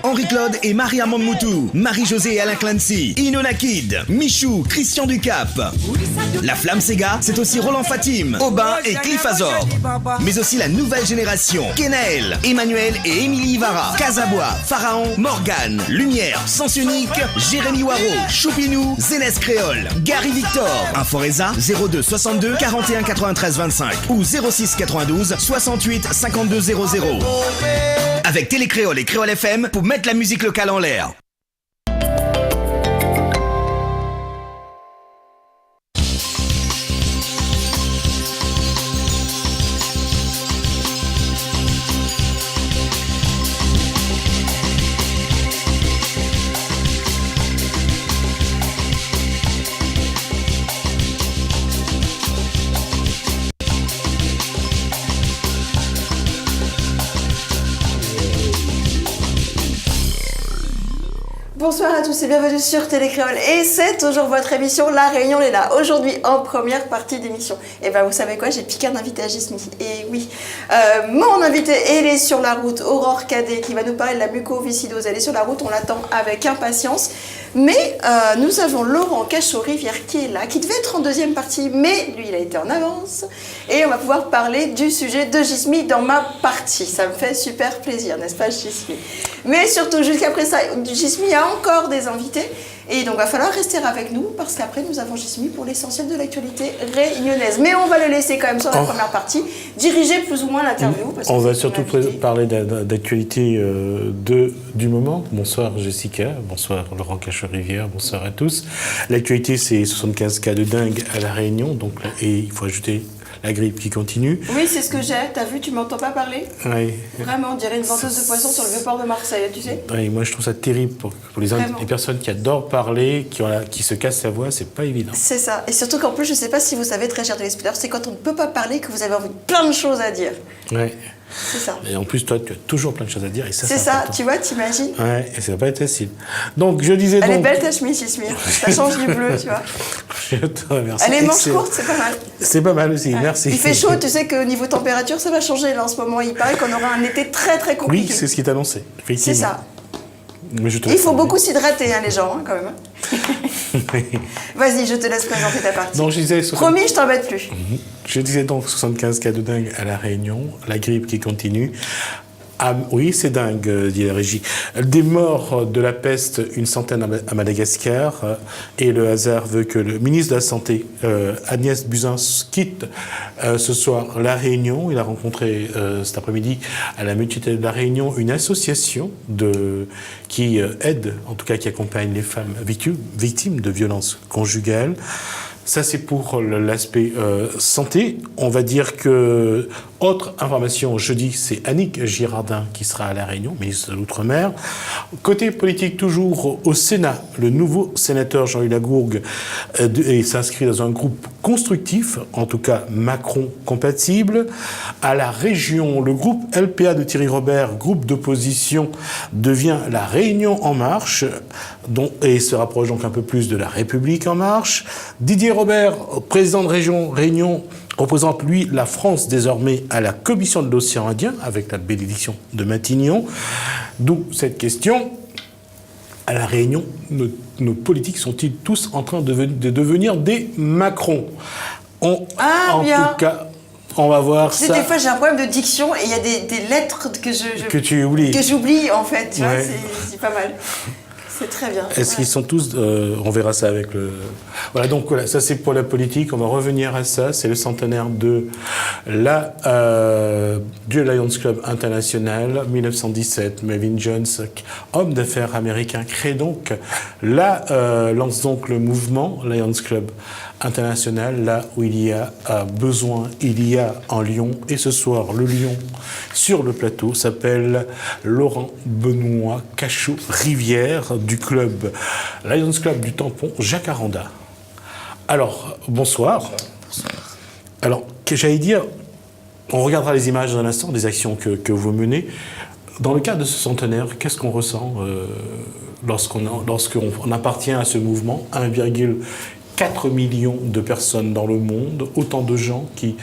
Henri-Claude et Marie-Amande Moutou, Marie-Josée et Alain Clancy, Inona Kid, Michou, Christian Ducap. La Flamme Sega, c'est aussi Roland Fatim, Aubin et Cliff Azor. Mais aussi la nouvelle génération, Kenaël, Emmanuel et Émilie Ivara, Casabois, Pharaon, Morgane, Lumière, Sens Unique, Jérémy Waro, Choupinou, Zénès Créole, Gary Victor, Inforesa 02 62 41 93 25 ou 06 92 68 52 00. Avec Télécréole et Créole FM pour mettre la musique locale en l'air. Bonsoir à tous et bienvenue sur Télécréole et c'est toujours votre émission La Réunion est là. Aujourd'hui en première partie d'émission. Et ben vous savez quoi, j'ai piqué un invité à Gismi. Et oui, mon invité, elle est sur la route, Aurore Cadet, qui va nous parler de la mucoviscidose. Elle est sur la route, on l'attend avec impatience. Mais nous avons Laurent Cachot-Rivière qui est là, qui devait être en deuxième partie, mais lui il a été en avance. Et on va pouvoir parler du sujet de Gismi dans ma partie. Ça me fait super plaisir, n'est-ce pas Gismi? Mais surtout, jusqu'après ça, Gismi a encore des invités. Et donc, il va falloir rester avec nous parce qu'après, nous avons Gismi pour l'essentiel de l'actualité réunionnaise. Mais on va le laisser quand même sur la première partie, diriger plus ou moins l'interview. On va surtout parler d'actualité du moment. Bonsoir Jessica, bonsoir Laurent Cachot-Rivière, bonsoir à tous. L'actualité, c'est 75 cas de dingue à La Réunion, donc, et il faut ajouter la grippe qui continue. Oui, c'est ce que j'ai. T'as vu, tu m'entends pas parler? Oui. Vraiment, on dirait une venteuse de poissons sur le vieux port de Marseille, tu sais. Oui, moi je trouve ça terrible pour les personnes qui adorent parler, qui se cassent la voix, c'est pas évident. C'est ça. Et surtout qu'en plus, je sais pas si vous savez, très chers téléspectateurs, c'est quand on ne peut pas parler que vous avez envie de plein de choses à dire. Ouais. C'est ça. Et en plus, toi, tu as toujours plein de choses à dire. C'est ça, important. Tu vois, t'imagines? Ouais, et ça va pas être facile. Donc, je disais Elle est belle ta chemise, Gismi. Ça change du bleu, tu vois. Je te remercie. Elle est manche courte, c'est pas mal. C'est pas mal aussi, merci. Il fait chaud, tu sais qu'au niveau température, ça va changer là en ce moment. Il paraît qu'on aura un été très très compliqué. Oui, c'est ce qui est annoncé, effectivement. C'est ça. Mais il faut beaucoup s'hydrater, hein, les gens, hein, quand même. Vas-y, je te laisse présenter ta partie. Donc, Promis, je t'embête plus. Je disais donc 75 cas de dingue à La Réunion, la grippe qui continue. Ah, oui, c'est dingue, dit la régie. Des morts de la peste, une centaine à Madagascar. Et le hasard veut que le ministre de la Santé, Agnès Buzyn, quitte ce soir La Réunion. Il a rencontré cet après-midi à la mutualité de La Réunion une association qui aide, en tout cas qui accompagne les femmes victimes de violences conjugales. Ça, c'est pour l'aspect santé. On va dire que, autre information, jeudi, c'est Annick Girardin qui sera à La Réunion, ministre de l'Outre-mer. Côté politique, toujours au Sénat, le nouveau sénateur Jean-Louis Lagourgue s'inscrit dans un groupe constructif, en tout cas Macron-compatible. À la région, le groupe LPA de Thierry Robert, groupe d'opposition, devient La Réunion En Marche, et se rapproche donc un peu plus de La République En Marche. Didier Robert, président de Réunion, représente, lui, la France désormais à la Commission de l'Océan Indien, avec la bénédiction de Matignon. D'où cette question. À La Réunion, nos politiques sont-ils tous en train de devenir des Macron? En tout cas, on va voir ça. Des fois, j'ai un problème de diction et il y a des lettres que tu oublies. Que j'oublie, en fait. Tu vois, c'est pas mal. C'est très bien. Est-ce qu'ils sont tous... on verra ça avec le... Voilà, donc voilà, ça c'est pour la politique. On va revenir à ça. C'est le centenaire de du Lions Club International, 1917. Melvin Jones, homme d'affaires américain, lance donc le mouvement Lions Club International, là où il y a besoin, il y a un lion. Et ce soir, le lion sur le plateau s'appelle Laurent Benoît Cachot-Rivière du club Lions Club du Tampon, Jacaranda. Alors, bonsoir. Bonsoir. Alors, j'allais dire, on regardera les images dans un instant, des actions que vous menez. Dans le cadre de ce centenaire, qu'est-ce qu'on ressent lorsqu'on appartient à ce mouvement, 1,4 million de personnes dans le monde, autant de gens qui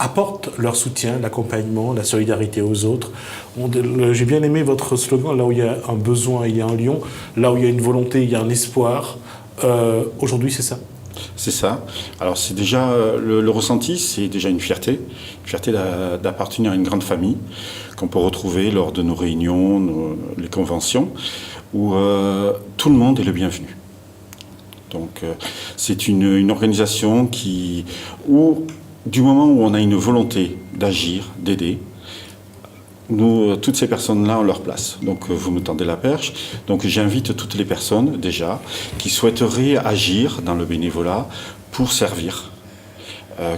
apportent leur soutien, l'accompagnement, la solidarité aux autres. J'ai bien aimé votre slogan, là où il y a un besoin, il y a un lion, là où il y a une volonté, il y a un espoir. Aujourd'hui, c'est ça. C'est ça. Alors c'est déjà le ressenti, c'est déjà une fierté d'appartenir à une grande famille qu'on peut retrouver lors de nos réunions, les conventions, où tout le monde est le bienvenu. Donc c'est une organisation où du moment où on a une volonté d'agir, d'aider, nous, toutes ces personnes-là ont leur place. Donc, vous me tendez la perche. Donc, j'invite toutes les personnes, déjà, qui souhaiteraient agir dans le bénévolat pour servir.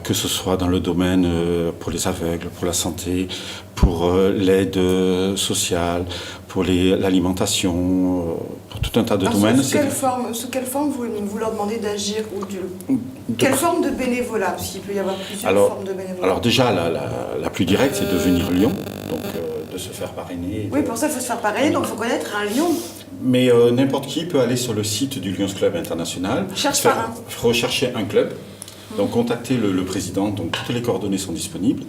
Que ce soit dans le domaine pour les aveugles, pour la santé, pour l'aide sociale, pour l'alimentation, pour tout un tas de domaines. Sous quelle forme vous leur demandez d'agir quelle forme de bénévolat? Parce qu'il peut y avoir plusieurs formes de bénévolat. Alors déjà, la plus directe, c'est de venir Lyon, donc de se faire parrainer. Oui, pour ça, il faut se faire parrainer, donc il faut connaître un Lyon. Mais n'importe qui peut aller sur le site du Lions Club International. Rechercher un club. Donc contacter le président, donc toutes les coordonnées sont disponibles.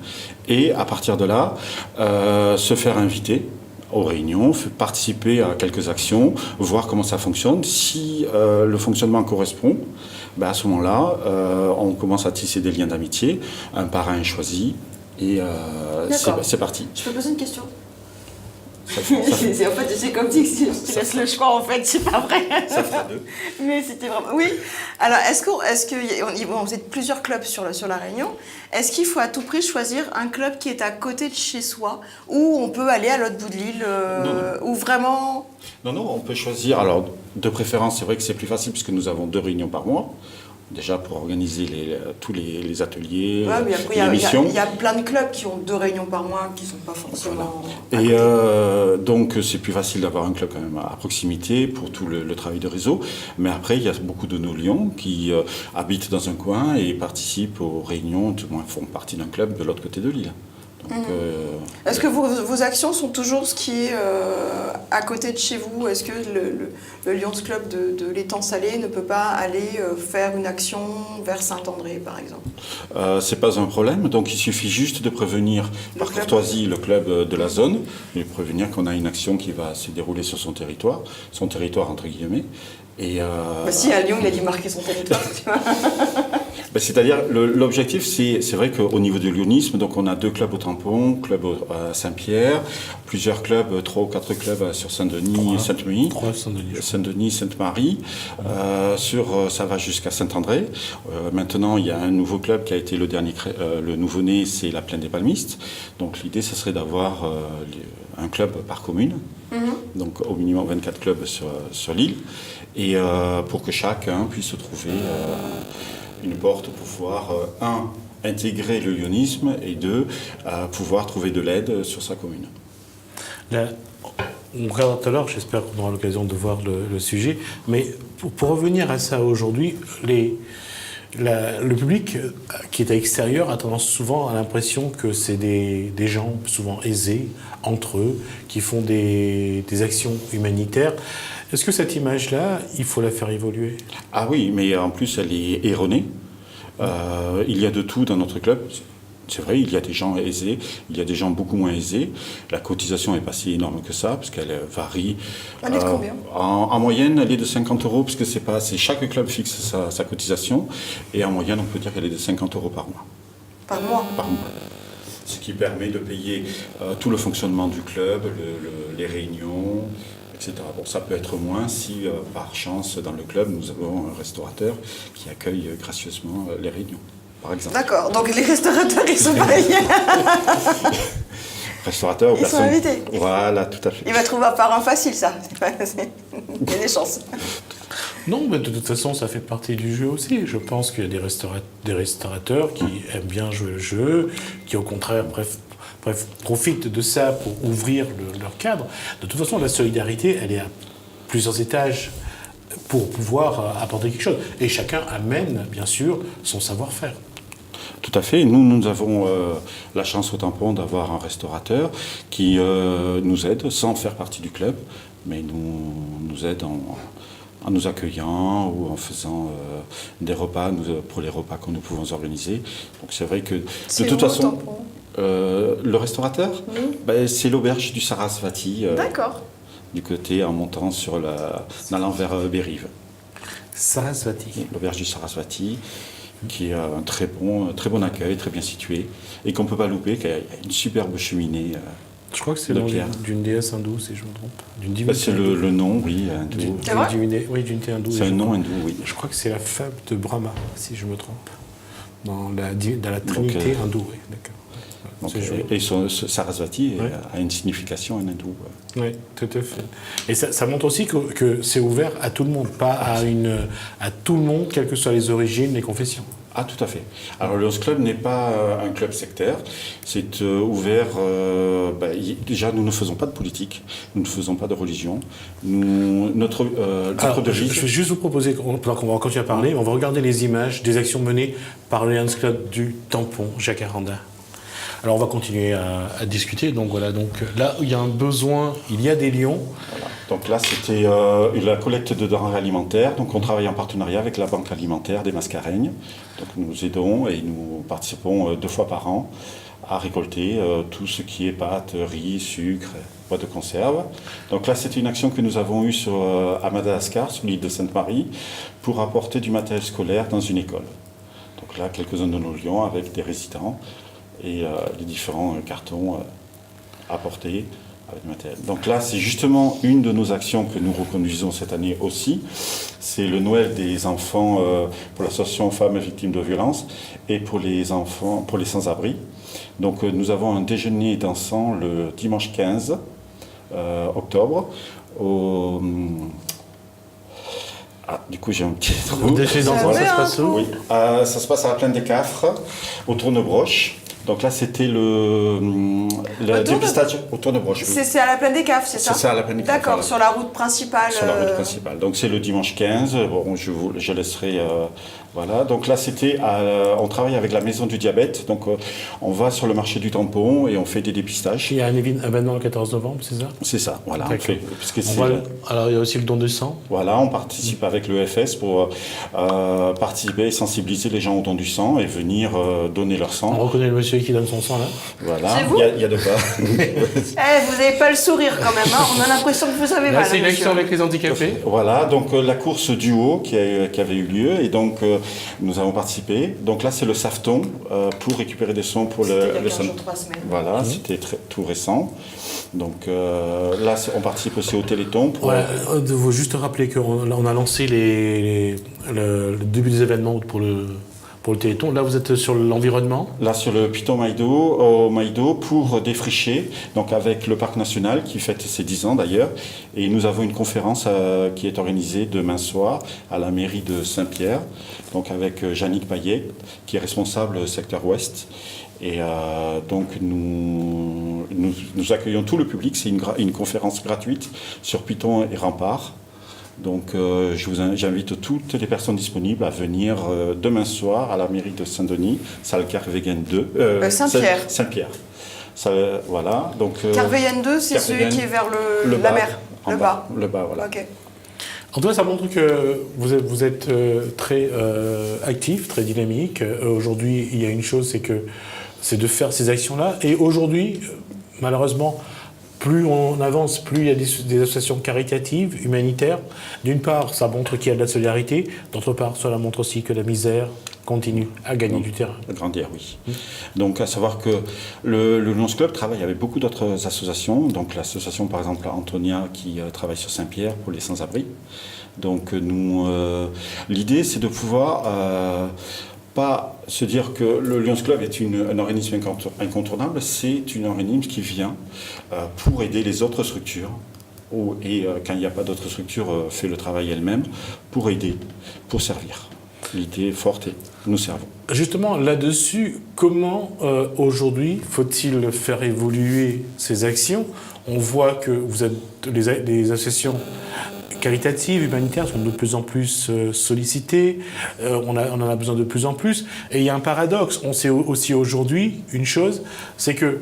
Et à partir de là, se faire inviter aux réunions, participer à quelques actions, voir comment ça fonctionne. Si le fonctionnement correspond, ben à ce moment-là, on commence à tisser des liens d'amitié. Un parrain est choisi et c'est parti. Je peux poser une question? En fait, c'est comme si je te laisse le choix, en fait, c'est pas vrai. Ça fera deux. Mais c'était vraiment... Oui. Alors, vous êtes plusieurs clubs sur la Réunion. Est-ce qu'il faut à tout prix choisir un club qui est à côté de chez soi, ou on peut aller à l'autre bout de l'île, ou vraiment... Non, on peut choisir. Alors, de préférence, c'est vrai que c'est plus facile puisque nous avons 2 réunions par mois. Déjà pour organiser tous les ateliers, les émissions. Il y a plein de clubs qui ont 2 réunions par mois qui ne sont pas forcément... Et donc c'est plus facile d'avoir un club quand même à proximité pour tout le travail de réseau. Mais après, il y a beaucoup de nos Lions qui habitent dans un coin et participent aux réunions, du moins font partie d'un club de l'autre côté de l'île. Donc, est-ce que vos actions sont toujours ce qui est à côté de chez vous? Est-ce que le Lions Club de l'étang salé ne peut pas aller faire une action vers Saint-André, par exemple? C'est pas un problème, donc il suffit juste de prévenir par courtoisie le club de la zone, et prévenir qu'on a une action qui va se dérouler sur son territoire entre guillemets. Et si à Lyon il a dit marquer son territoire. C'est-à-dire, l'objectif, c'est vrai qu'au niveau du lyonisme, donc on a 2 clubs au Tampon, club à Saint-Pierre, plusieurs clubs, 3 ou 4 clubs sur Saint-Denis et Sainte-Marie. Saint-Denis, Sainte-Marie. Ça va jusqu'à Saint-André. Maintenant, il y a un nouveau club qui a été le nouveau-né, c'est la Plaine des Palmistes. Donc l'idée, ce serait d'avoir un club par commune. Donc au minimum 24 clubs sur l'île. Et pour que chacun puisse trouver une porte pour pouvoir, intégrer le lyonisme et 2, pouvoir trouver de l'aide sur sa commune. Là, on regardera tout à l'heure, j'espère qu'on aura l'occasion de voir le sujet, mais pour revenir à ça aujourd'hui, le public qui est à l'extérieur a tendance souvent à l'impression que c'est des gens souvent aisés entre eux, qui font des actions humanitaires. Est-ce que cette image-là, il faut la faire évoluer? Ah oui, mais en plus elle est erronée. Il y a de tout dans notre club. C'est vrai, il y a des gens aisés, il y a des gens beaucoup moins aisés. La cotisation n'est pas si énorme que ça, parce qu'elle varie. Elle est de combien? En moyenne, elle est de 50 €, parce que c'est chaque club fixe sa cotisation. Et en moyenne, on peut dire qu'elle est de 50 € par mois. Par mois? Par mois. Ce qui permet de payer tout le fonctionnement du club, les réunions, etc. Bon, ça peut être moins si, par chance, dans le club, nous avons un restaurateur qui accueille gracieusement les réunions, par exemple. D'accord, donc les restaurateurs, ils sont payés. Restaurateurs, ils sont invités. Voilà, tout à fait. Il va trouver un parrain facile, ça. Il y a des chances. Non, mais de toute façon, ça fait partie du jeu aussi. Je pense qu'il y a des restaurateurs qui aiment bien jouer le jeu, qui au contraire, bref, profitent de ça pour ouvrir leur cadre. De toute façon, la solidarité, elle est à plusieurs étages pour pouvoir apporter quelque chose. Et chacun amène, bien sûr, son savoir-faire. Tout à fait. Nous avons la chance au Tampon d'avoir un restaurateur qui nous aide sans faire partie du club, mais nous aide en nous accueillant ou en faisant des repas pour les repas que nous pouvons organiser. Donc c'est vrai que de toute façon, le restaurateur, c'est l'auberge du Sarasvati. D'accord. Du côté en montant en allant vers Bérive. Sarasvati. L'auberge du Sarasvati, qui est un très bon accueil, très bien situé, et qu'on ne peut pas louper, qui a une superbe cheminée. Je crois que c'est le nom d'une déesse hindoue, si je me trompe. D'une divinité. C'est le nom, oui, hindou. Oui, d'une divinité hindoue. C'est un nom hindou, oui. Je crois que c'est la femme de Brahma, si je me trompe. Dans la trinité hindoue, oui, d'accord. Et ce Sarasvati a une signification en hindou. Oui, tout à fait. Et ça montre aussi que c'est ouvert à tout le monde, pas à tout le monde, quelles que soient les origines, les confessions. Ah, tout à fait. Alors, le Lions Club n'est pas un club sectaire. C'est ouvert... déjà, nous ne faisons pas de politique. Nous ne faisons pas de religion. Notre devise... Je vais juste vous proposer, pendant qu'on va continuer à parler, on va regarder les images des actions menées par le Lions Club du Tampon, Jacaranda. Alors, on va continuer à discuter. Donc, voilà. Donc, là, il y a un besoin, il y a des lions. Voilà. Donc là, c'était la collecte de denrées alimentaires. Donc, on travaille en partenariat avec la Banque alimentaire des Mascareignes. Donc, nous aidons et nous participons 2 fois par an à récolter tout ce qui est pâtes, riz, sucre, boîtes de conserve. Donc là, c'était une action que nous avons eue à Madagascar, sur l'île de Sainte-Marie, pour apporter du matériel scolaire dans une école. Donc là, quelques-uns de nos lions avec des résidents et les différents cartons apportés avec le matériel. Donc là, c'est justement une de nos actions que nous reconduisons cette année aussi. C'est le Noël des enfants pour l'association Femmes Victimes de Violences et pour les enfants, pour les sans-abri. Donc nous avons un déjeuner dansant le dimanche 15 octobre du coup, j'ai un petit trou. Le déjeuner dansant, ça se passe où? Oui, ça se passe à la plaine des Cafres, au Tournebroche. Donc là, c'était le dépistage au Tournebroche. Oui. C'est à la plaine des Cafres, c'est ça? C'est à la plaine des Cafres. D'accord, sur la route principale. Sur la route principale. Donc c'est le dimanche 15. Bon, je laisserai. Voilà. Donc là, on travaille avec la Maison du Diabète. Donc on va sur le marché du Tampon et on fait des dépistages. Il y a un événement le 14 novembre, c'est ça? C'est ça. Voilà. Alors il y a aussi le don de sang. Voilà, on participe avec l'EFS pour participer et sensibiliser les gens au don du sang et venir donner leur sang. On reconnaît le monsieur qui donne son sang là. Voilà, il y a de quoi. Vous n'avez pas le sourire quand même, hein. On a l'impression que vous avez mal. C'est une action avec les handicapés. Voilà, donc la course du haut qui avait eu lieu et donc nous avons participé. Donc là c'est le Safton pour récupérer des sons pour le 3 semaines. Voilà, c'était tout récent. Donc là on participe aussi au Téléthon. Il faut juste rappeler qu'on a lancé le début des événements pour le Téléthon. Là, vous êtes sur l'environnement? Là, sur le Piton au Maïdo, pour défricher, donc avec le Parc National, qui fête ses 10 ans d'ailleurs. Et nous avons une conférence qui est organisée demain soir à la mairie de Saint-Pierre, donc avec Yannick Payet, qui est responsable secteur ouest. Et donc, nous accueillons tout le public. C'est une conférence gratuite sur Piton et Rempart. Donc j'invite toutes les personnes disponibles à venir demain soir à la mairie de Saint-Denis, salle Kerveyen 2. Saint-Pierre. Saint-Pierre. Voilà. Kerveyen 2, c'est celui qui est vers la mer. Le bas. Le bas, voilà. Okay. En tout cas, ça montre que vous êtes très actif, très dynamique. Aujourd'hui, il y a une chose, c'est de faire ces actions-là. Et aujourd'hui, malheureusement, plus on avance, plus il y a des associations caritatives, humanitaires. D'une part, ça montre qu'il y a de la solidarité. D'autre part, cela montre aussi que la misère continue à gagner du terrain. À grandir, oui. Donc, à savoir que le Lions Club travaille avec beaucoup d'autres associations. Donc, l'association, par exemple, Antonia, qui travaille sur Saint-Pierre pour les sans-abri. Donc, l'idée, c'est de pouvoir... pas se dire que le Lions Club est un organisme incontournable, c'est un organisme qui vient pour aider les autres structures, et quand il n'y a pas d'autres structures, fait le travail elle-même, pour aider, pour servir. L'idée est forte et nous servons. Justement, là-dessus, comment aujourd'hui faut-il faire évoluer ces actions? On voit que vous êtes les associations caritatives, humanitaires sont de plus en plus sollicitées, on en a besoin de plus en plus. Et il y a un paradoxe, on sait aussi aujourd'hui une chose, c'est que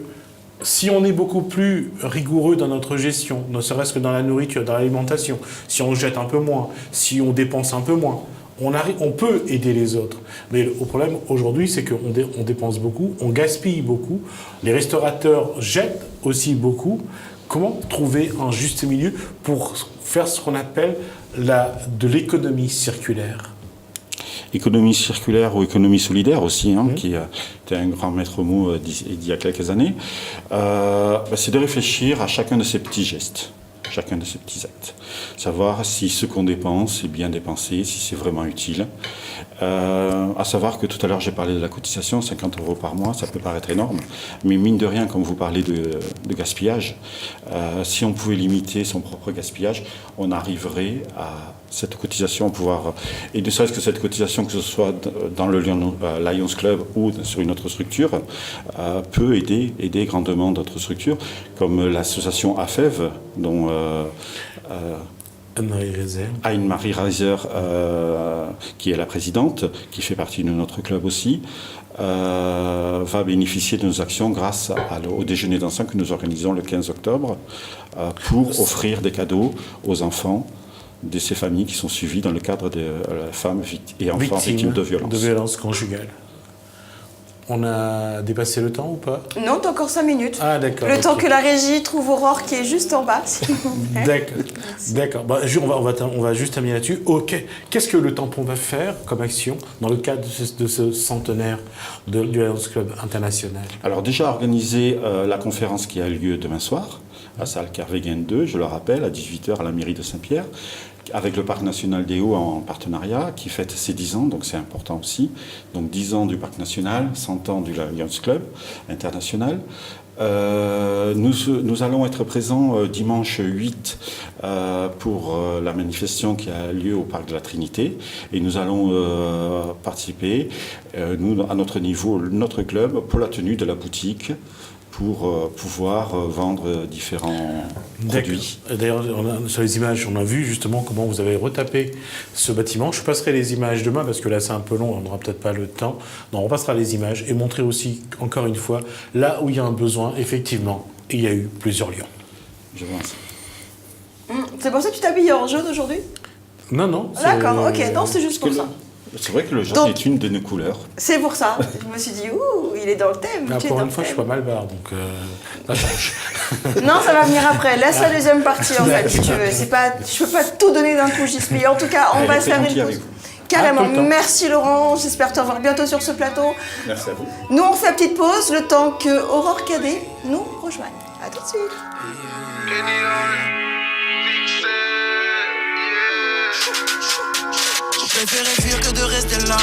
si on est beaucoup plus rigoureux dans notre gestion, ne serait-ce que dans la nourriture, dans l'alimentation, si on jette un peu moins, si on dépense un peu moins, on peut aider les autres. Mais le problème aujourd'hui, c'est qu'on dépense beaucoup, on gaspille beaucoup, les restaurateurs jettent aussi beaucoup. Comment trouver un juste milieu pour faire ce qu'on appelle de l'économie circulaire ? Économie circulaire ou économie solidaire aussi, qui était un grand maître mot il y a quelques années, c'est de réfléchir à chacun de ces petits gestes, chacun de ces petits actes. Savoir si ce qu'on dépense est bien dépensé, si c'est vraiment utile. À savoir que tout à l'heure j'ai parlé de la cotisation, 50 € par mois, ça peut paraître énorme, mais mine de rien, comme vous parlez de gaspillage, si on pouvait limiter son propre gaspillage, on arriverait à cette cotisation, pouvoir, et ne serait-ce que cette cotisation, que ce soit dans le Lions Club ou sur une autre structure, peut aider grandement d'autres structures, comme l'association AFEV, dont Anne-Marie Reiser, qui est la présidente, qui fait partie de notre club aussi, va bénéficier de nos actions grâce au déjeuner dansant que nous organisons le 15 octobre pour offrir des cadeaux aux enfants de ces familles qui sont suivies dans le cadre de femmes et enfants victimes de violences. De violences conjugales. On a dépassé le temps ou pas ? Non, t'as encore 5 minutes. Ah, d'accord. Le temps que la régie trouve Aurore qui est juste en bas, s'il vous plaît. D'accord. Bah, on va juste terminer là-dessus. Ok. Qu'est-ce que le tampon va faire comme action dans le cadre de ce centenaire du Lions Club international ? Alors déjà organiser la conférence qui a lieu demain soir, à salle Kervegen 2, je le rappelle, à 18h à la mairie de Saint-Pierre, avec le Parc National des Hauts en partenariat, qui fête ses 10 ans, donc c'est important aussi. Donc 10 ans du Parc National, 100 ans du Lions Club international. Nous allons être présents dimanche 8 pour la manifestation qui a lieu au Parc de la Trinité. Et nous allons participer, nous, à notre niveau, notre club, pour la tenue de la boutique, pour pouvoir vendre différents produits. D'ailleurs, sur les images, on a vu justement comment vous avez retapé ce bâtiment. Je passerai les images demain parce que là c'est un peu long, on n'aura peut-être pas le temps. Non, on passera les images et montrer aussi, encore une fois, là où il y a un besoin, effectivement, il y a eu plusieurs lions. Je vous remercie. C'est pour ça que tu t'habilles en jaune aujourd'hui ? Non. D'accord, ok, non, c'est juste pour ça. C'est vrai que le jaune est une de nos couleurs. C'est pour ça. Je me suis dit, il est dans le thème. Pour une fois, je suis pas mal barre, donc ça change. Non, ça va venir après. Laisse la deuxième partie, en fait, si tu veux. Je peux pas tout donner d'un coup, Gismi. En tout cas, on va se faire une pause. Carrément. Merci Laurent. J'espère te revoir bientôt sur ce plateau. Merci à vous. Nous, on fait la petite pause, le temps que Aurore Cadet nous rejoigne. À tout de suite. Préférais fuir que de rester là.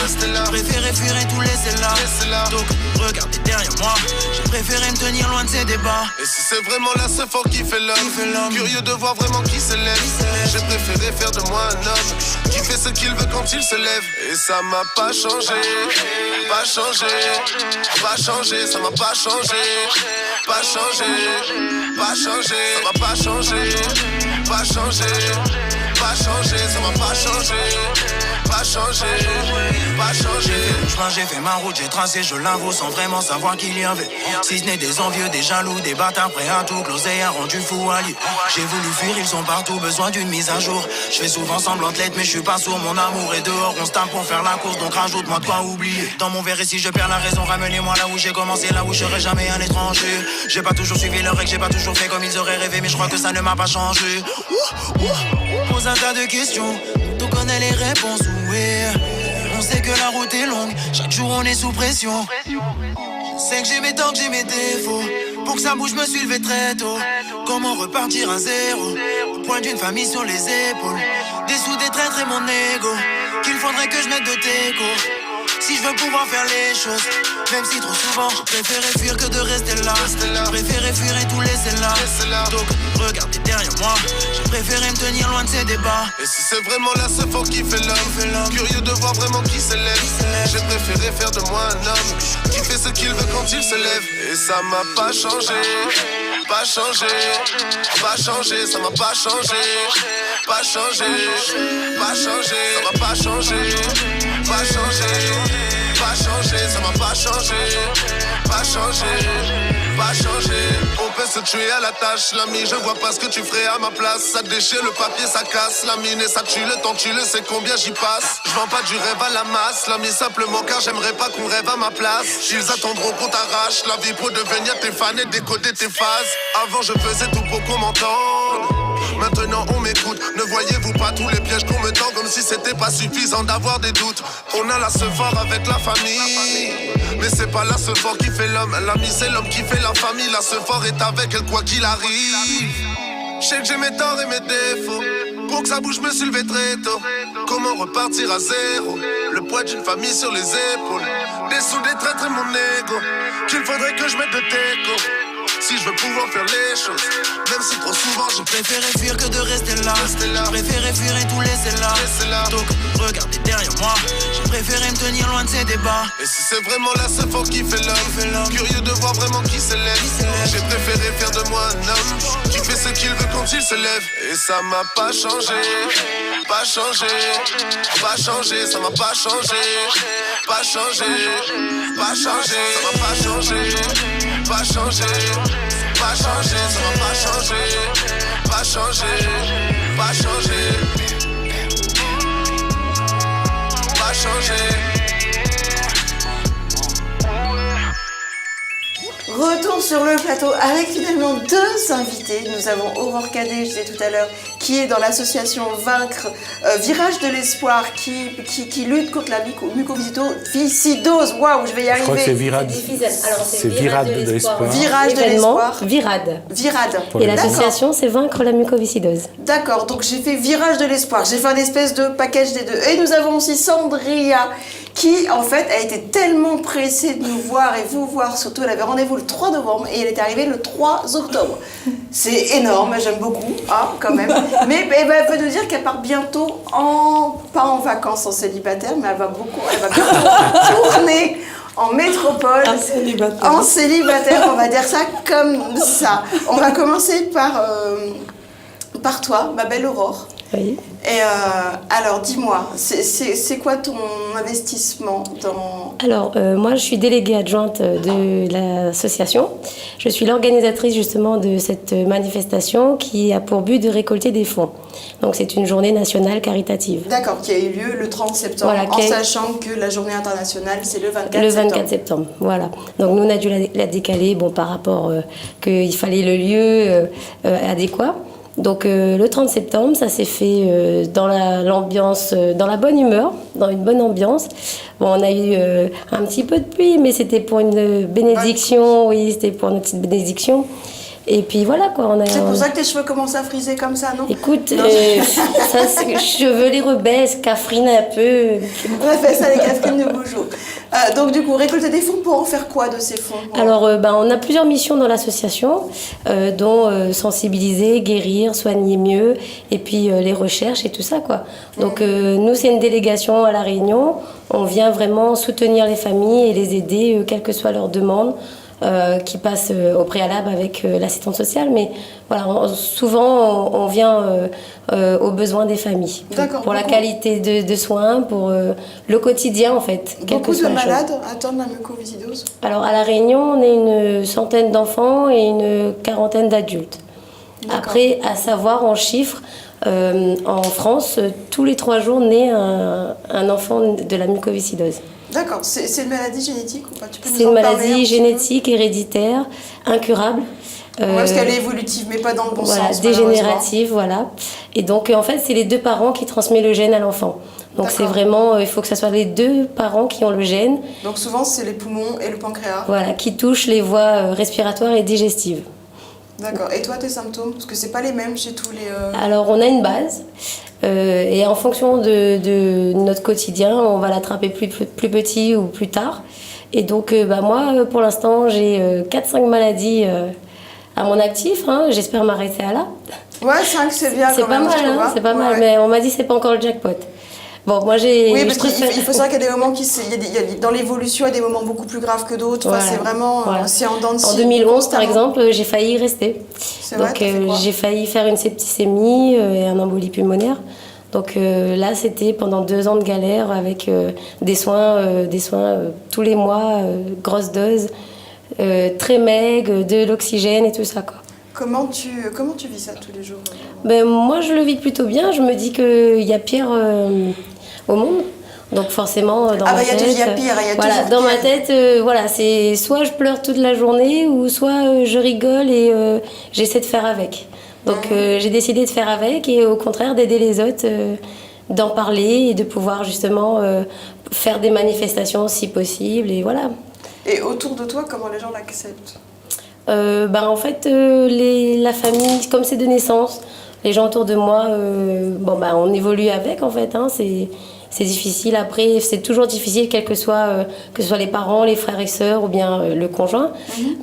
Préférais fuir et tout laisser là. Donc regardez derrière moi. J'ai préféré me tenir loin de ces débats. Et si c'est vraiment là, c'est fort qui fait l'homme. Curieux de voir vraiment qui s'élève. J'ai préféré faire de moi un homme qui fait ce qu'il veut quand il se lève. Et ça m'a pas changé. Pas changé. Pas changé. Ça m'a pas changé. Pas changé. Pas changé. Ça m'a pas changé. Pas changé. Pas changé. Ça m'a pas changé. Pas changé, pas changé. J'ai fait ma route, j'ai tracé, je l'avoue, sans vraiment savoir qu'il y avait. Si ce n'est des envieux, des jaloux, des bâtards prêts à tout closer, un rendu fou allié. J'ai voulu fuir, ils sont partout, besoin d'une mise à jour. Je fais souvent semblant de l'être, mais je suis pas sourd. Mon amour est dehors, on se tape pour faire la course, donc rajoute-moi de quoi oublier. Dans mon verre, et si je perds la raison, ramenez-moi là où j'ai commencé, là où je serai jamais un étranger. J'ai pas toujours suivi leurs règles, j'ai pas toujours fait comme ils auraient rêvé, mais je crois que ça ne m'a pas changé. Pose un tas de questions, on connaît les réponses, oui. On sait que la route est longue, chaque jour on est sous pression. Je sais que j'ai mes torts, que j'ai mes défauts. Pour que ça bouge, je me suis levé très tôt. Comment repartir à zéro? Au point d'une famille sur les épaules. Des sous, des traîtres et mon ego. Qu'il faudrait que je mette de déco. Si je veux pouvoir faire les choses, même si trop souvent je préférais fuir que de rester là. Je préférais fuir et tout laisser là. Donc regardez derrière moi. J'ai préféré me tenir loin de ces débats. Et si c'est vraiment là, c'est fort qui fait l'homme. Curieux de voir vraiment qui s'élève. J'ai préféré faire de moi un homme qui fait ce qu'il veut quand il se lève. Et ça m'a pas changé. Pas changé. Pas changé. Ça m'a pas changé. Pas changé. Pas changé. Ça m'a pas changé. Pas changé. Pas changé, ça m'a pas changé. Pas changé. pas changé. On peut se tuer à la tâche, l'ami, je vois pas ce que tu ferais à ma place. Ça déchire le papier, ça casse, la mine et ça tue le temps, tu le sais combien j'y passe. Je vends pas du rêve à la masse, l'ami, simplement car j'aimerais pas qu'on rêve à ma place. Ils attendront qu'on t'arrache la vie pour devenir tes fans et décoder tes phases. Avant je faisais tout pour qu'on m'entende, maintenant on m'écoute. Ne voyez-vous pas tous les pièges qu'on me tend, comme si c'était pas suffisant d'avoir des doutes. On a la ce fort avec la famille, mais c'est pas la ce fort qui fait l'homme. L'ami c'est l'homme qui fait la famille. La ce fort est avec elle quoi qu'il arrive. Je sais que j'ai mes torts et mes défauts. Pour que ça bouge, je me suis levé très tôt. Comment repartir à zéro? Le poids d'une famille sur les épaules. Des sous, des traîtres et mon ego. Qu'il faudrait que je mette de déco si je veux pouvoir faire les choses. Même si trop souvent j'ai Préféré fuir que de rester là. Préféré fuir et tout laisser là. Donc regardez derrière moi. J'ai préféré me tenir loin de ces débats. Et si c'est vraiment la seule force qui fait l'homme, curieux de voir vraiment qui s'élève. J'ai préféré faire de moi un homme qui fait ce qu'il veut quand il se lève. Et ça m'a pas changé, pas changé, pas changé, ça m'a pas changé, pas changé, pas changé, ça m'a pas changé, pas changé, pas changé, ça m'a pas changé, pas changé, pas changé, pas changé. Retour sur le plateau avec finalement deux invités. Nous avons Aurore Cadet, je disais tout à l'heure, qui est dans l'association Vaincre Virage de l'Espoir, qui lutte contre la mucoviscidose. Waouh, je vais y arriver. Je crois que c'est Virade. Alors, C'est Virade de l'Espoir. Virage de Événement, l'Espoir. Virade. Virade. Et l'association, c'est Vaincre la mucoviscidose. D'accord, donc j'ai fait Virage de l'Espoir. J'ai fait un espèce de package des deux. Et nous avons aussi Sandria, qui en fait a été tellement pressée de nous voir et vous voir surtout. Elle avait rendez-vous le 3 novembre et elle est arrivée le 3 octobre. C'est énorme, j'aime beaucoup, hein, quand même. Mais elle peut nous dire qu'elle part bientôt pas en vacances en célibataire, mais elle va bientôt tourner en métropole. En célibataire, on va dire ça comme ça. On va commencer par toi, ma belle Aurore. Oui. Et alors, dis-moi, c'est quoi ton investissement dans... Alors, moi, je suis déléguée adjointe de l'association. Je suis l'organisatrice justement de cette manifestation qui a pour but de récolter des fonds. Donc, c'est une journée nationale caritative. D'accord, qui a eu lieu le 30 septembre, Voilà, en sachant que la journée internationale, c'est le 24 septembre. Le 24 septembre, voilà. Donc, nous, on a dû la décaler par rapport qu'il fallait le lieu adéquat. Donc le 30 septembre, ça s'est fait dans l'ambiance, dans la bonne humeur, dans une bonne ambiance. Bon, on a eu un petit peu de pluie, mais c'était pour une bénédiction, oui, c'était pour une petite bénédiction. Et puis voilà quoi. C'est pour ça que tes cheveux commencent à friser comme ça, non? Écoute, ça c'est cheveux les rebelles, cafrine un peu. On a fait ça les cafrines de beaux jours. Donc du coup, récolter des fonds pour en faire quoi de ces fonds? Alors, on a plusieurs missions dans l'association, dont sensibiliser, guérir, soigner mieux, et puis les recherches et tout ça, quoi. Donc, nous, c'est une délégation à La Réunion. On vient vraiment soutenir les familles et les aider, quelle que soit leur demande, qui passent au préalable avec l'assistance sociale. Mais voilà, souvent, on vient aux besoins des familles. Pour la qualité de soins, pour le quotidien, en fait. Beaucoup de malades attendent la mucoviscidose? Alors, à La Réunion, on est une centaine d'enfants et une quarantaine d'adultes. Après, à savoir en chiffres, en France, tous les 3 jours naît un enfant de la mucoviscidose. D'accord, c'est une maladie génétique ou pas? C'est une maladie génétique, héréditaire, incurable. Parce qu'elle est évolutive, mais pas dans le bon sens. Dégénérative, voilà. Et donc, en fait, c'est les 2 parents qui transmettent le gène à l'enfant. Donc, c'est vraiment, il faut que ce soit les 2 parents qui ont le gène. Donc, souvent, c'est les poumons et le pancréas. Voilà, qui touchent les voies respiratoires et digestives. D'accord. Et toi, tes symptômes? Parce que c'est pas les mêmes chez tous les... Alors, on a une base. Et en fonction de notre quotidien, on va l'attraper plus petit ou plus tard. Et donc, moi, pour l'instant, j'ai 4-5 maladies à mon actif. Hein. J'espère m'arrêter à là. Ouais, 5, c'est bien. C'est pas mal, hein, c'est pas mal. Mais on m'a dit que c'est pas encore le jackpot. Bon, moi j'ai... Oui, parce qu'il faut savoir qu'il y a des moments dans l'évolution, il y a des moments beaucoup plus graves que d'autres. Voilà. Enfin, c'est vraiment... C'est en dents de scie. En 2011, par exemple, j'ai failli y rester. Donc j'ai failli faire une septicémie et un embolie pulmonaire. Donc là, c'était pendant 2 ans de galère avec des soins tous les mois, grosse dose. très maigre, de l'oxygène et tout ça, quoi. Comment tu vis ça tous les jours? Ben, moi, je le vis plutôt bien. Je me dis qu'il y a pire au monde. Donc forcément, dans ma tête... il y a pire, il y a voilà, toujours dans pire. ma tête, voilà, c'est soit je pleure toute la journée, ou soit je rigole et j'essaie de faire avec. Donc j'ai décidé de faire avec et au contraire d'aider les autres, d'en parler et de pouvoir justement faire des manifestations si possible, et voilà. Et autour de toi, comment les gens l'acceptent? En fait, la famille, comme c'est de naissance, les gens autour de moi, on évolue avec, en fait, hein, c'est difficile. Après, c'est toujours difficile, que ce soit les parents, les frères et sœurs ou bien le conjoint.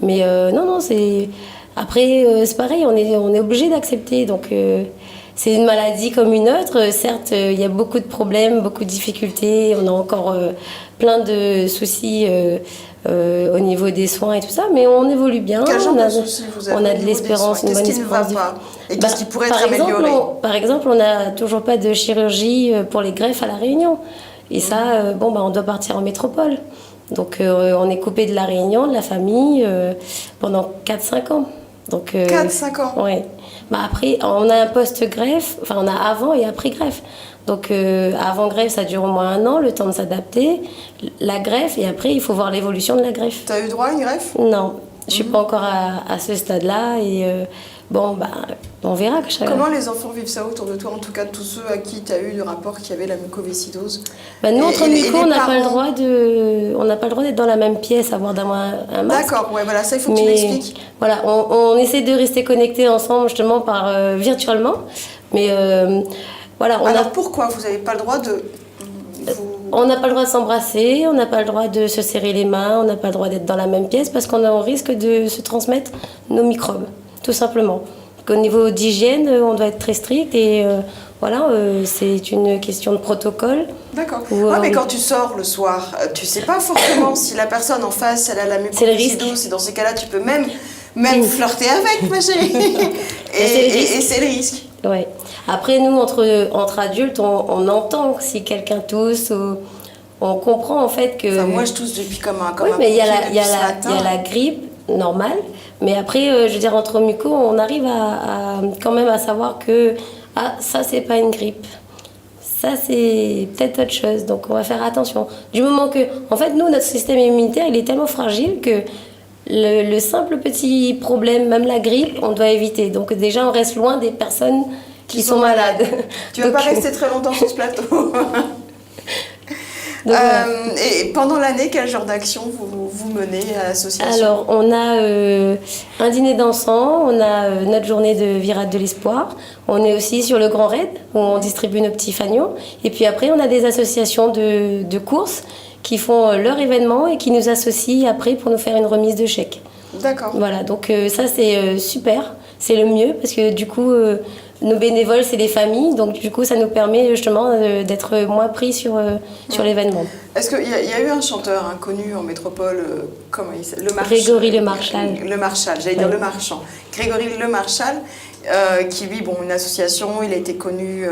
Mais non, c'est... Après, c'est pareil, on est obligé d'accepter. Donc, c'est une maladie comme une autre. Certes, il y a beaucoup de problèmes, beaucoup de difficultés. On a encore plein de soucis au niveau des soins et tout ça. Mais on évolue bien. Quel genre de soucis vous avez on a au de niveau l'espérance, des soins? une bonne Qu'est-ce qui ne va espérance. pas? Et qu'est-ce qui pourrait être amélioré? Par exemple, on n'a toujours pas de chirurgie pour les greffes à La Réunion. Et ça, on doit partir en métropole. Donc, on est coupé de La Réunion, de la famille, pendant 4-5 ans. 4-5 ans? Oui. Après, on a un post-greffe, enfin, on a avant et après greffe. Donc, avant greffe, ça dure au moins 1 an, le temps de s'adapter. La greffe, et après, il faut voir l'évolution de la greffe. Tu as eu droit à une greffe? Non, je ne suis pas encore à ce stade-là. Et on verra. Comment les enfants vivent ça autour de toi, en tout cas tous ceux à qui tu as eu le rapport qui avait la mucoviscidose? Nous, entre muco, on n'a pas le droit d'être dans la même pièce, avoir d'un moins un masque. D'accord, ouais, voilà, ça il faut que tu m'expliques. Voilà, on essaie de rester connectés ensemble justement virtuellement. Mais voilà. Alors pourquoi vous n'avez pas le droit de... On n'a pas le droit de s'embrasser, on n'a pas le droit de se serrer les mains, on n'a pas le droit d'être dans la même pièce parce qu'on risque de se transmettre nos microbes, tout simplement. Au niveau d'hygiène, on doit être très strict et c'est une question de protocole. D'accord. Mais quand tu sors le soir, tu sais pas forcément si la personne en face, elle a la mucoviscidose. Et dans ces cas-là, tu peux même flirter avec, ma chérie. et c'est le risque. Ouais. Après, nous, entre adultes, on entend si quelqu'un tousse, on comprend en fait que... Enfin, moi, je tousse depuis comme un Oui, mais il y a la grippe normale. Mais après, je veux dire, entre mucos, on arrive quand même à savoir que ça, c'est pas une grippe. Ça, c'est peut-être autre chose. Donc, on va faire attention. Du moment que... En fait, nous, notre système immunitaire, il est tellement fragile que le simple petit problème, même la grippe, on doit éviter. Donc, déjà, on reste loin des personnes qui sont malades. Tu vas pas rester très longtemps sur ce plateau. Et pendant l'année, quel genre d'action vous menez à l'association? Alors, on a un dîner dansant, on a notre journée de virade de l'espoir, on est aussi sur le Grand Raid, où on distribue nos petits fanions, et puis après, on a des associations de courses qui font leur événement et qui nous associent après pour nous faire une remise de chèques. D'accord. Voilà, donc ça, c'est super, c'est le mieux, parce que du coup... nos bénévoles, c'est des familles, donc du coup, ça nous permet justement d'être moins pris sur l'événement. Est-ce qu'il y a eu un chanteur inconnu en métropole, comment il s'appelle? Grégory Le Marchal. Le Marchal, j'allais dire Le Marchand. Grégory Le Marchal, qui lui, une association, il a été connu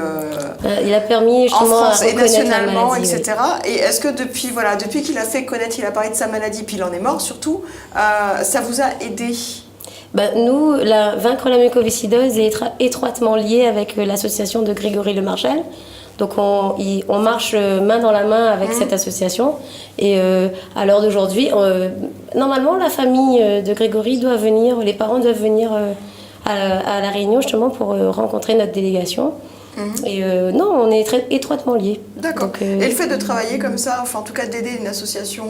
il a permis justement en France à et nationalement, la maladie, etc. Oui. Et est-ce que depuis qu'il a fait connaître, il a parlé de sa maladie, puis il en est mort surtout, ça vous a aidé? Nous, vaincre la mucoviscidose est étroitement lié avec l'association de Grégory Le Marchal. Donc on marche main dans la main avec cette association. Et à l'heure d'aujourd'hui, normalement, la famille de Grégory doit venir, les parents doivent venir à La Réunion justement pour rencontrer notre délégation. Et non, on est très étroitement liés. D'accord. Et le fait de travailler comme ça, enfin en tout cas d'aider une association...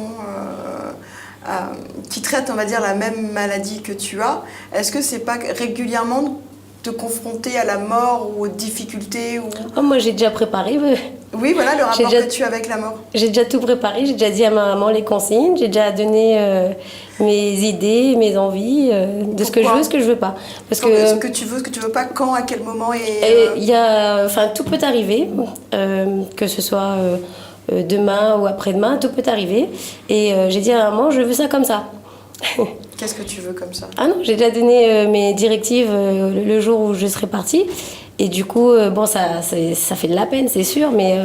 qui traite, on va dire, la même maladie que tu as, est-ce que c'est pas régulièrement te confronter à la mort ou aux difficultés ou... Moi, j'ai déjà préparé. Oui, voilà, le rapport que tu as avec la mort. J'ai déjà tout préparé, j'ai déjà dit à ma maman les consignes, j'ai déjà donné mes idées, mes envies, de ce que je veux, ce que je veux pas. Parce que ce que tu veux pas, quand, à quel moment tout peut arriver, que ce soit... demain ou après-demain, tout peut arriver. Et j'ai dit à maman, je veux ça comme ça. Qu'est-ce que tu veux comme ça? Ah non, j'ai déjà donné mes directives le jour où je serai partie. Et du coup, bon, ça fait de la peine, c'est sûr, mais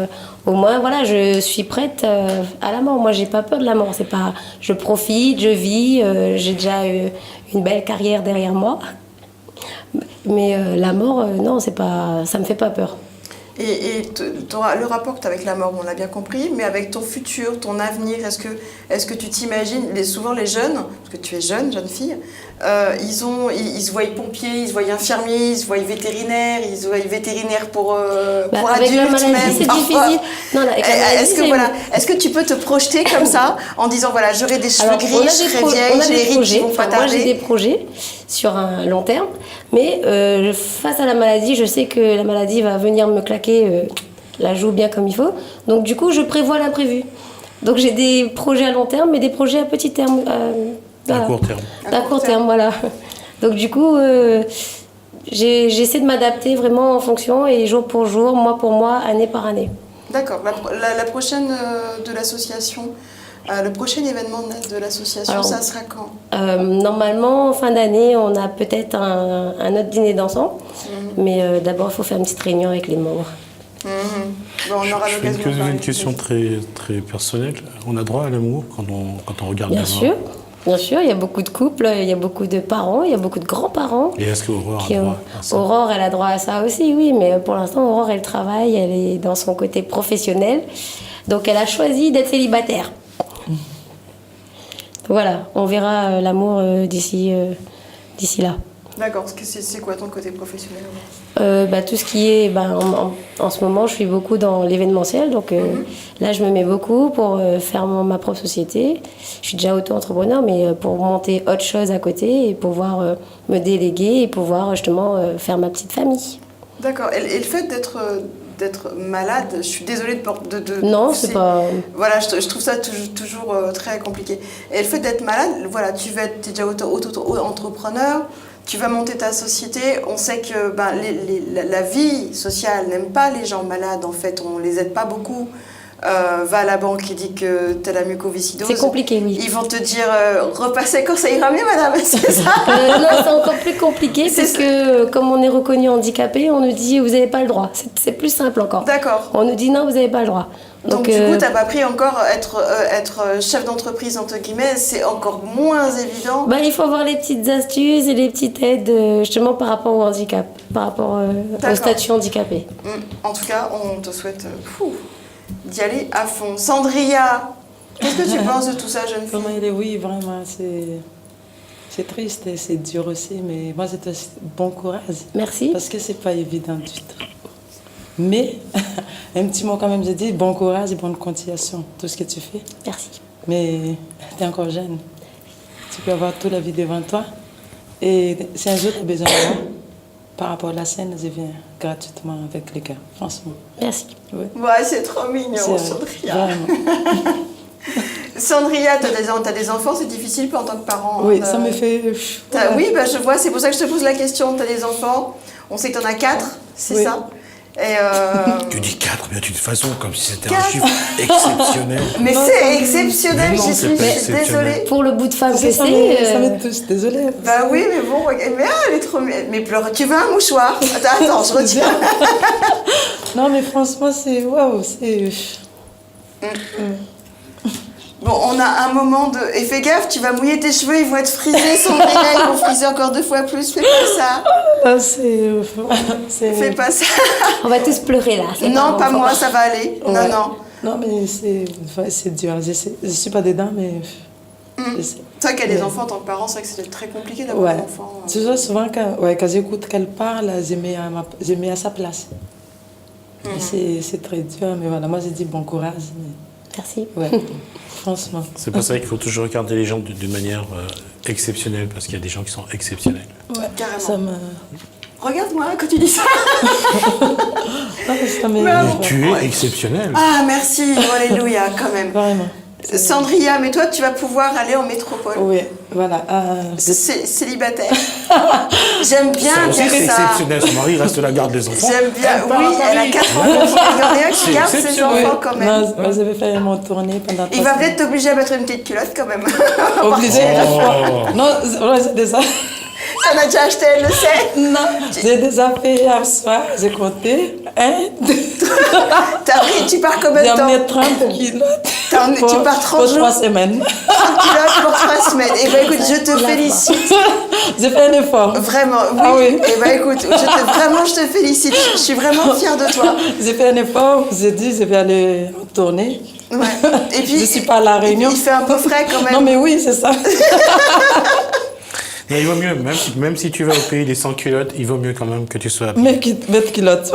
au moins, voilà, je suis prête à la mort. Moi, j'ai pas peur de la mort. C'est pas, je profite, je vis, j'ai déjà une belle carrière derrière moi. Mais la mort, non, c'est pas, ça me fait pas peur. Et le rapport que tu as avec la mort, on l'a bien compris, mais avec ton futur, ton avenir, est-ce que tu t'imagines, souvent les jeunes, parce que tu es jeune fille, ils se voient pompiers, ils se voient infirmiers, ils se voient vétérinaires, ils se voient vétérinaires pour avec adultes la maladie, même. c'est difficile. Non, avec la maladie, est-ce que tu peux te projeter comme ça, en disant, voilà, j'aurai des cheveux gris, je serai vieille, j'ai les rides qui vont pas tarder. Moi, j'ai des projets sur un long terme, mais face à la maladie, je sais que la maladie va venir me claquer la joue bien comme il faut. Donc du coup, je prévois l'imprévu. Donc j'ai des projets à long terme, mais des projets à petit terme. À court terme. À court terme, voilà. Donc du coup, j'essaie de m'adapter vraiment en fonction et jour pour jour, mois pour mois, année par année. D'accord. La prochaine de l'association, le prochain événement de l'association, alors, ça sera quand normalement, en fin d'année, on a peut-être un autre dîner dansant. Mais d'abord, il faut faire une petite réunion avec les membres. Bon, on aura l'occasion de parler. Une question très, très personnelle. On a droit à l'amour quand on regarde la mort? Bien sûr, il y a beaucoup de couples, il y a beaucoup de parents, il y a beaucoup de grands-parents. Et est-ce qu'Aurore a droit à ça? Aurore, elle a droit à ça aussi, oui, mais pour l'instant, Aurore, elle travaille, elle est dans son côté professionnel. Donc, elle a choisi d'être célibataire. Voilà, on verra l'amour d'ici là. D'accord, c'est quoi ton côté professionnel? Tout ce qui est, en ce moment, je suis beaucoup dans l'événementiel, donc là, je me mets beaucoup pour faire ma propre société. Je suis déjà auto-entrepreneur, mais pour monter autre chose à côté et pouvoir me déléguer et pouvoir justement faire ma petite famille. D'accord, et le fait d'être malade, je suis désolée de non, c'est pas... Voilà, je trouve ça toujours très compliqué. Et le fait d'être malade, voilà, tu es déjà auto-entrepreneur, tu vas monter ta société, on sait que la vie sociale n'aime pas les gens malades, en fait, on les aide pas beaucoup. Va à la banque et dit que tu as la mucoviscidose. C'est compliqué, oui. Ils vont te dire repassez quand ça ira mieux, madame, c'est ça? Non, c'est encore plus compliqué parce que comme on est reconnu handicapé, on nous dit vous n'avez pas le droit. C'est plus simple encore. D'accord. On nous dit non, vous n'avez pas le droit. Donc du coup, tu n'as pas pris encore être chef d'entreprise, entre guillemets, c'est encore moins évident. Il faut avoir les petites astuces et les petites aides justement par rapport au handicap, par rapport au statut handicapé. En tout cas, on te souhaite d'y aller à fond. Sandria, qu'est-ce que tu penses de tout ça, jeune fille? Comment il est? Oui, vraiment, c'est triste et c'est dur aussi, mais moi, c'est bon courage. Merci. Parce que c'est pas évident du tout. Mais, un petit mot quand même, j'ai dit bon courage et bonne continuation, tout ce que tu fais. Merci. Mais tu es encore jeune. Tu peux avoir toute la vie devant toi. Et si un jour tu as besoin de moi, par rapport à la scène, je viens gratuitement avec les gars, franchement. Merci. Oui. Ouais, c'est trop mignon, Sandria. Sandria, t'as des enfants, c'est difficile en tant que parent. Oui, ça me fait... Oui, je vois, c'est pour ça que je te pose la question. T'as des enfants, on sait que t'en as 4, c'est ça? Et Tu dis 4, mais de toute façon, comme si c'était un chiffre exceptionnel. Mais c'est exceptionnel, je suis désolée. Pour le bout de femme que c'est... Ça m'est tous, désolée. Bah oui, mais bon, mais elle est trop... Mais pleure, tu veux un mouchoir? Attends, je retiens. Non, mais franchement, c'est... Waouh, c'est... Bon, on a un moment de... Et fais gaffe, tu vas mouiller tes cheveux, ils vont être frisés, Sandria, ils vont friser encore 2 fois plus. Fais pas ça. Ah, Fais pas ça. On va tous pleurer là. Non, pas moi, ça va aller. Ouais. Non. Non, mais c'est dur. Je suis pas dedans, mais... C'est vrai qu'il y a des enfants en tant que parent, c'est vrai que c'est très compliqué d'avoir un enfant. Tu vois, souvent, quand j'écoute qu'elle parle, je mets à sa place. C'est très dur, mais voilà, moi j'ai dit bon courage. Merci. Ouais, franchement. C'est pour ça qu'il faut toujours regarder les gens d'une manière exceptionnelle, parce qu'il y a des gens qui sont exceptionnels. Ouais, carrément. Ça me... Regarde-moi quand tu dis ça. Mais tu es exceptionnel. Ah, merci, alléluia, quand même. Vraiment. Sandria, mais toi, tu vas pouvoir aller en métropole. Oui, voilà. Célibataire. J'aime bien dire ça. C'est exceptionnel, son mari reste la garde des enfants. J'aime bien, oui, elle a 4 enfants. Il n'y a rien qui garde ses enfants quand même. Non, je vais faire mon tournée pendant 3 Il va peut-être t'obliger à mettre une petite culotte quand même. Obligé. Non, c'est ça. T'en as déjà acheté, elle le sait. Non, j'ai déjà fait hier soir, j'ai compté. 1, 2. Tu pars combien de J'ai temps? emmené 30 kilos. Tu pars 30 pour jours 3 semaines. 30 kilos pour 3 semaines. Eh ben écoute, je te félicite. J'ai fait un effort. Vraiment, oui. Ah oui. Eh ben écoute, je te félicite. Je suis vraiment fière de toi. J'ai fait un effort, j'ai dit je vais aller en tournée. Ouais. Et puis, je suis pas à La Réunion. Il fait un peu frais quand même. Non mais oui, c'est ça. Mais il vaut mieux, même si tu vas au pays des 100 culottes, il vaut mieux quand même que tu sois... Mais mettre culotte.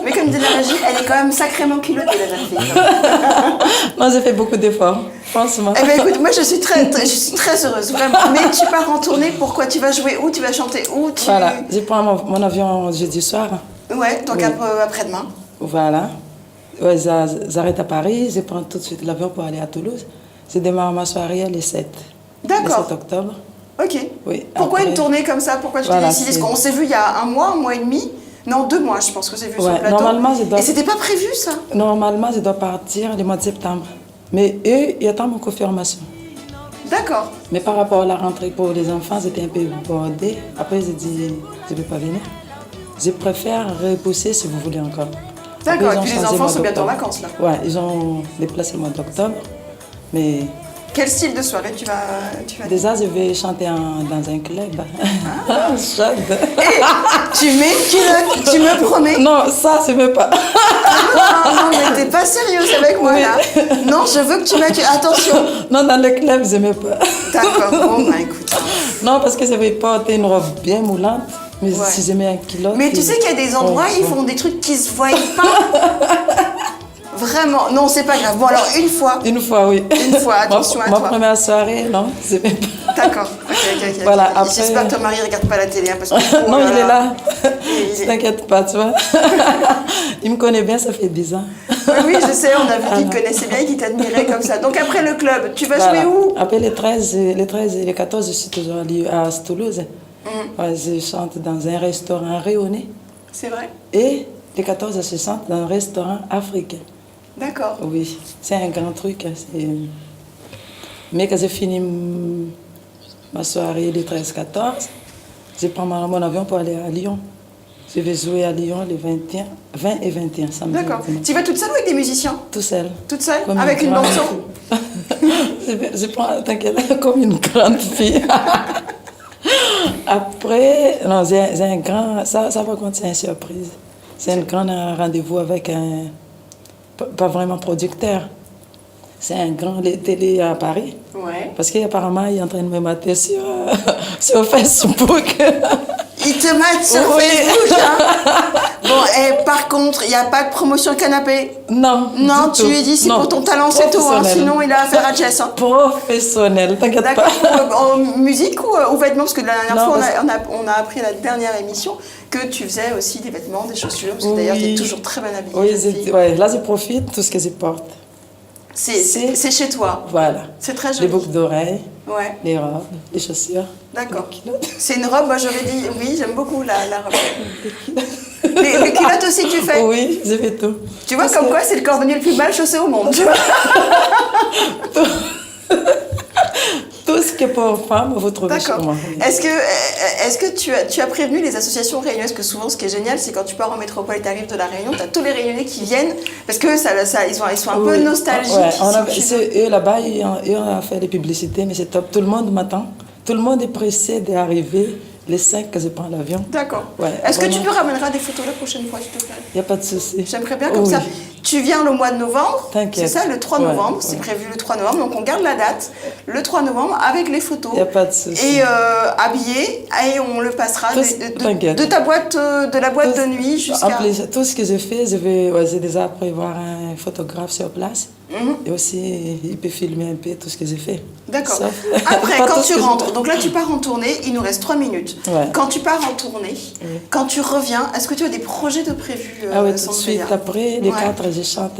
Mais comme dit la régie, elle est quand même sacrément culottée, la jeune fille. Non, j'ai fait beaucoup d'efforts, franchement. Eh ben écoute, moi je suis très heureuse, vraiment. Mais tu pars en tournée, pourquoi? Tu vas jouer où? Tu vas chanter où? Voilà, je prends mon avion jeudi soir. Ouais, donc Oui. après-demain. Voilà. Ouais, j'arrête à Paris, je prends tout de suite l'avion pour aller à Toulouse. Je démarre ma soirée le 7. D'accord. Le 7 octobre. Ok. Oui, Pourquoi après- une tournée comme ça? Pourquoi tu t'es Voilà, décidé? Parce qu'on s'est vu il y a un mois et demi. Non, 2 mois, je pense que c'est vu sur le plateau. Normalement, je dois... Et c'était pas prévu, ça? Normalement, je dois partir le mois de septembre. Mais eux, ils attendent mon confirmation. D'accord. Mais par rapport à la rentrée pour les enfants, j'étais un peu bordée. Après, j'ai dit, je ne peux pas venir. Je préfère repousser si vous voulez encore. D'accord, Après, et ils ont puis les changé enfants le mois sont bientôt en d'octobre. vacances, là. Ouais, ils ont déplacé le mois d'octobre. Mais Quel style de soirée tu vas déjà, je vais chanter dans un club. Ah. Chante. Tu mets une culotte, tu me promets? Non, ça, je ne veux pas. Non, mais t'es pas sérieuse avec moi, Oui. là. Non, je veux que tu mettes... Attention. Non, dans le club, je ne veux pas. D'accord, bon, bah écoute. Non, parce que je vais porter une robe bien moulante. Mais Ouais. si je mets un culotte... Mais tu sais qu'il y a des endroits, ils font des trucs qui se voient pas. Vraiment. Non, c'est pas grave. Bon, alors, une fois. Une fois, oui. Une fois, attention à Ma toi. première soirée, non, c'est même pas... D'accord. Ok. Voilà, après- J'espère que ton mari regarde pas la télé, hein, parce que... Non, il est là. Il est- T'inquiète pas, tu vois. Il me connaît bien, ça fait 10 ans. Oui, je sais, on a vu qu'il te connaissait bien et qu'il t'admirait comme ça. Donc après le club, tu vas Voilà. jouer où? Après les 13 et les 14, je suis toujours à Toulouse. Ouais, je chante dans un restaurant rayonné. C'est vrai? Et les 14, je chante dans un restaurant africain. D'accord. Oui, c'est un grand truc. Mais quand j'ai fini ma soirée les 13-14, je prends mon avion pour aller à Lyon. Je vais jouer à Lyon les 20 et 21 samedi. D'accord. et dimanche. Tu vas toute seule ou avec des musiciens? Tout seul. Toute seule? Comme Avec une grande bande-son? fille. Je prends, t'inquiète, comme une grande fille. Après, non, c'est un grand... Ça par contre, c'est une surprise. C'est un grand rendez-vous avec un... Pas vraiment producteur. C'est un grand télé à Paris. Ouais. Parce qu'apparemment, il est en train de me mater sur Facebook. Il te mate sur Oui. Facebook, hein? Bon, et par contre, il n'y a pas de promotion canapé? Non. Non, du tu tout. lui dis c'est Non. pour ton talent, c'est tout, hein, Professionnel. sinon il a affaire à Jess. Hein. Professionnel, t'inquiète pas. D'accord. En musique ou vêtements? Parce que la dernière Non, fois, parce- on a appris à la dernière émission que tu faisais aussi des vêtements, des chaussures. Parce que d'ailleurs, tu es Oui. toujours très bien habillée. Oui, jeune fille. ouais, là, je profite de tout ce que je porte. C'est chez toi. Voilà. C'est très Les joli. boucles d'oreilles, Ouais, les robes, les chaussures. d'accord. les culottes. C'est une robe, moi j'aurais dit, oui, j'aime beaucoup la robe. Les culottes aussi, tu fais? Oui, je fais tout. Tu vois, Parce comme que quoi, c'est le cordonnier le plus mal chaussé au monde, tu vois. Tout ce qui est pour femmes, vous trouvez chez D'accord. moi. Est-ce que tu as prévenu les associations réunionnaises? Parce que souvent, ce qui est génial, c'est quand tu pars en métropole et tu arrives de la Réunion, tu as tous les Réunionnais qui viennent, parce que ils sont un peu Oui. nostalgiques. Ouais, si tu veux. eux là-bas, ils ont fait des publicités, mais c'est top. Tout le monde m'attend. Tout le monde est pressé d'arriver les 5 que je prends l'avion. D'accord. Ouais, Est-ce que tu vraiment. peux ramener des photos la prochaine fois, s'il te plaît? Il n'y a pas de souci. J'aimerais bien comme Oui. ça. Tu viens le mois de novembre, c'est T'inquiète. ça, le 3 Ouais, novembre, ouais. c'est prévu le 3 novembre, donc on garde la date, le 3 novembre, avec les photos. Il n'y a pas de souci. Et habillé, et on le passera T'inquiète. de ta boîte, de la boîte de nuit En jusqu'à... plus, tout ce que j'ai fait, j'ai déjà prévoir un photographe sur place. Et aussi, il peut filmer un peu tout ce que j'ai fait. D'accord. Sauf- Après, pas quand tout ce tu que j'ai rentres, fait. donc là tu pars en tournée, il nous reste 3 minutes. Ouais. Quand tu pars en tournée, quand tu reviens, est-ce que tu as des projets de prévus Ah oui, tout de Sandrine? suite après, les Ouais. 4, je chante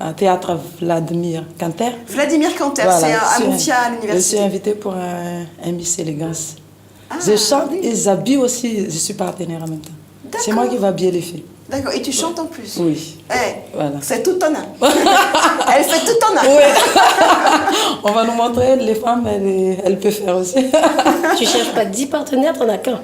à Théâtre Vladimir Canter. Vladimir Canter, Voilà, c'est à je suis- Mouffia à Je suis l'université. invitée pour un Miss Élégance. Ah, Je chante oui. et j'habille aussi, je suis partenaire en même temps. C'est moi qui va bien les filles. D'accord, et tu chantes en plus? Oui. Voilà. C'est tout en un. Elle fait tout en un. Oui. On va nous montrer, les femmes, elles peuvent faire aussi. Tu cherches pas 10 partenaires, t'en as qu'un.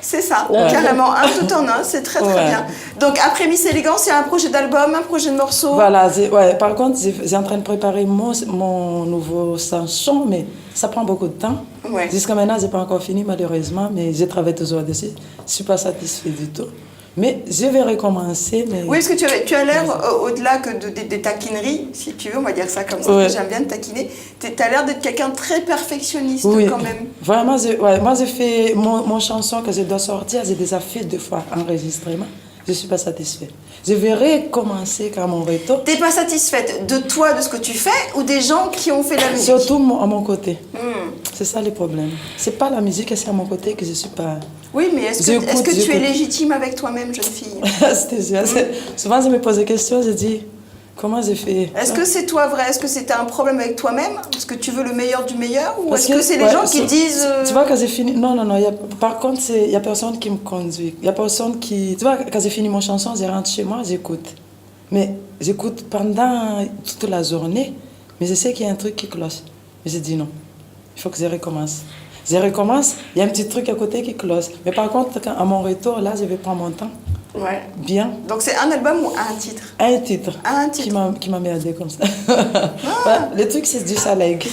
C'est ça, carrément, un tout en un, c'est très bien. Donc après Miss Élégance, il y a un projet d'album, un projet de morceau. Voilà, par contre, j'ai en train de préparer mon nouveau chanson, mais ça prend beaucoup de temps. Ouais. Jusqu'à maintenant, je n'ai pas encore fini, malheureusement, mais je travaille toujours dessus. Je ne suis pas satisfaite du tout. Mais je vais recommencer. Mais... Oui, parce que tu as l'air, au-delà que des taquineries, si tu veux, on va dire ça comme ça, j'aime bien te taquiner, tu as l'air d'être quelqu'un de très perfectionniste quand même. Vraiment, moi j'ai fait mon chanson que je dois sortir, j'ai déjà fait 2 fois enregistrement. Je ne suis pas satisfaite. Je vais recommencer quand mon retour. Tu n'es pas satisfaite de toi, de ce que tu fais, ou des gens qui ont fait la musique? Surtout à mon côté. C'est ça le problème. Ce n'est pas la musique, c'est à mon côté que je ne suis pas... Oui, mais est-ce que tu es légitime avec toi-même, jeune fille? Souvent, je me pose des questions, je dis, comment j'ai fait? Est-ce que c'est toi vrai? Est-ce que c'était un problème avec toi-même? Est-ce que tu veux le meilleur du meilleur? Ou est-ce que c'est les gens qui disent... Tu vois, quand j'ai fini... Non. Par contre, il n'y a personne qui me conduit. Il n'y a personne qui... Tu vois, quand j'ai fini mon chanson, je rentre chez moi, j'écoute. Mais j'écoute pendant toute la journée, mais je sais qu'il y a un truc qui cloche. Mais j'ai dit non, il faut que je recommence. Je recommence, il y a un petit truc à côté qui cloche. Mais par contre, à mon retour, là, je vais prendre mon temps. Ouais. Bien. Donc c'est un album ou un titre? Un titre. Un titre. Qui m'a merdé comme ça. Le truc, c'est du Salègue.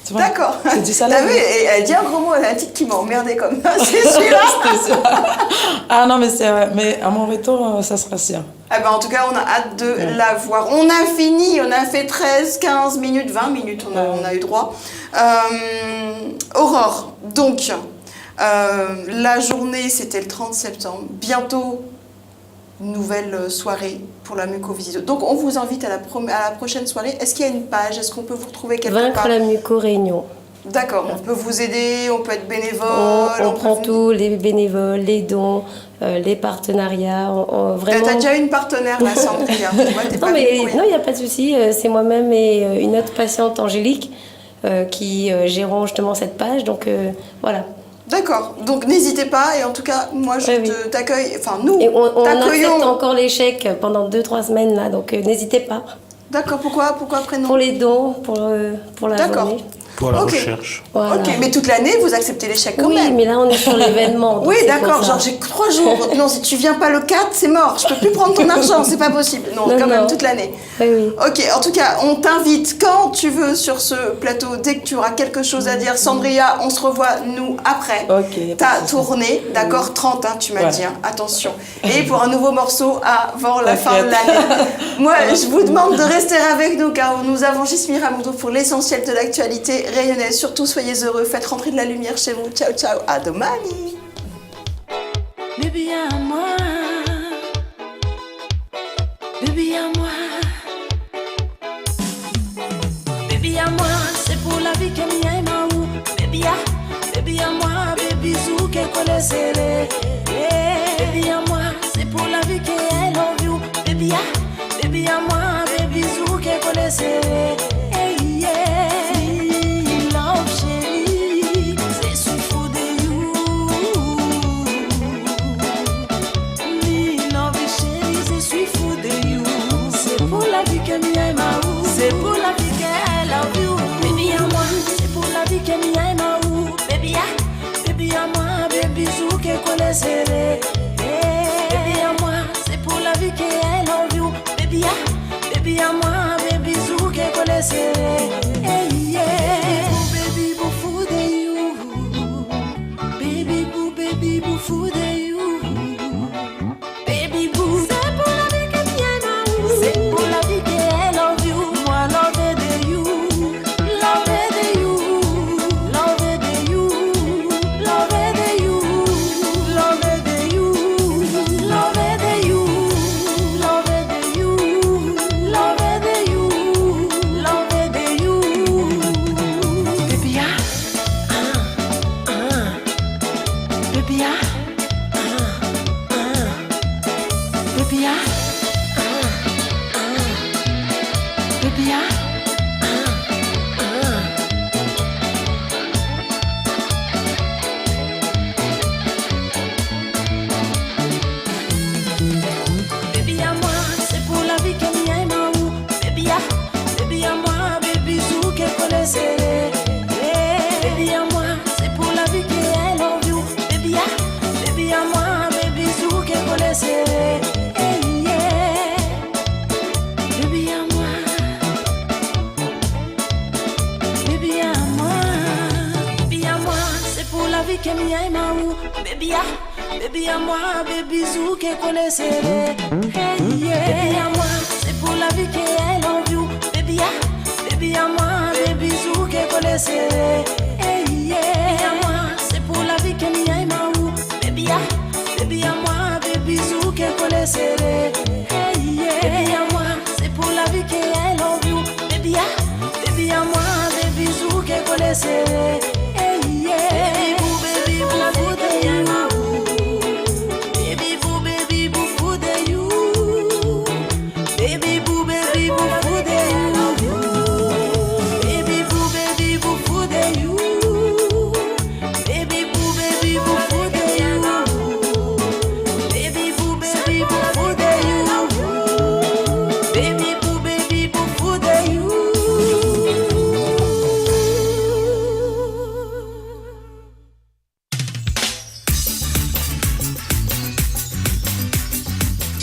D'accord. C'est du Salègue. T'as vu, elle dit un gros mot, elle a un titre qui m'a emmerdé comme ça, c'est celui-là. Ah non, mais c'est vrai. Mais à mon retour, ça sera sûr. Ah ben, en tout cas, on a hâte de la voir. On a fini, on a fait 13, 15 minutes, 20 minutes, on a eu droit. Aurore, donc, la journée, c'était le 30 septembre. Bientôt, nouvelle soirée pour la mucovisite. Donc, on vous invite à la prochaine soirée. Est-ce qu'il y a une page? Est-ce qu'on peut vous retrouver quelque part? Vaincre la muco-réunion. D'accord, on peut vous aider, on peut être bénévole. On prend tout, les bénévoles, les dons, les partenariats. Vraiment... T'as déjà une partenaire, là, Sandrine. Non, il n'y a pas de souci. C'est moi-même et une autre patiente, Angélique, qui gérons justement cette page. Donc, voilà. D'accord, donc n'hésitez pas, et en tout cas, moi je t'accueille, enfin nous, on accepte encore les chèques pendant 2-3 semaines là, donc n'hésitez pas. D'accord, pourquoi prénom? Pour les dons, pour la journée. Pour la recherche. Voilà. Ok, mais toute l'année, vous acceptez les chèques quand même. Oui, mais là, on est sur l'événement. Oui, d'accord, genre j'ai 3 jours. Non, si tu viens pas le 4, c'est mort. Je peux plus prendre ton argent, c'est pas possible. Non, quand même, toute l'année. Oui. Ok, en tout cas, on t'invite quand tu veux sur ce plateau, dès que tu auras quelque chose à dire. Sandria, on se revoit, nous, après. Ok. Ta tournée, d'accord, 30, hein, tu m'as dit, hein, attention. Et pour un nouveau morceau avant la fin de l'année. Moi, je vous demande de rester avec nous, car nous avons Gismi Ramondo pour l'essentiel de l'actualité rayonnaise. Surtout, soyez heureux, faites rentrer de la lumière chez vous. Ciao, ciao, à domani. Baby, à moi. Baby, à moi. Baby, à moi, c'est pour la vie que m'y aime à où. Baby, à moi, baby, zou, qu'elle connaît serré. Baby, à moi, c'est pour la vie que I love you. Baby, à moi, baby, zou, qu'elle connaît serré. C'est pour la vie qu'elle love you. Baby à moi, c'est pour la vie qu'elle m'aime à où. Baby à moi, baby zou qu'elle connaît serré. Baby à moi, c'est pour la vie qu'elle love you. Baby à moi, baby zou qu'elle baby ah, baby à moi, baby zou que connaissez hey yeah. Baby à moi, c'est pour la vie qu'elle en view, baby ah, baby à moi, baby zou que connaissez hey yeah. Baby à moi, c'est pour la vie que m'y aime ou, baby ah, baby à moi, baby zou que connaissez hey yeah. Baby à moi, c'est pour la vie qu'elle en view, baby ah, baby à moi, baby zou que connaissez hey yeah. Baby boo, baby boo, la vie de you. Baby boo, baby boo, food de you. Baby boo, baby boo, food de you. Baby boo, baby boo, food de you. Baby boo, baby boo, food de you. Baby boo, baby boo, food de you. Baby boo, baby boo, food de you.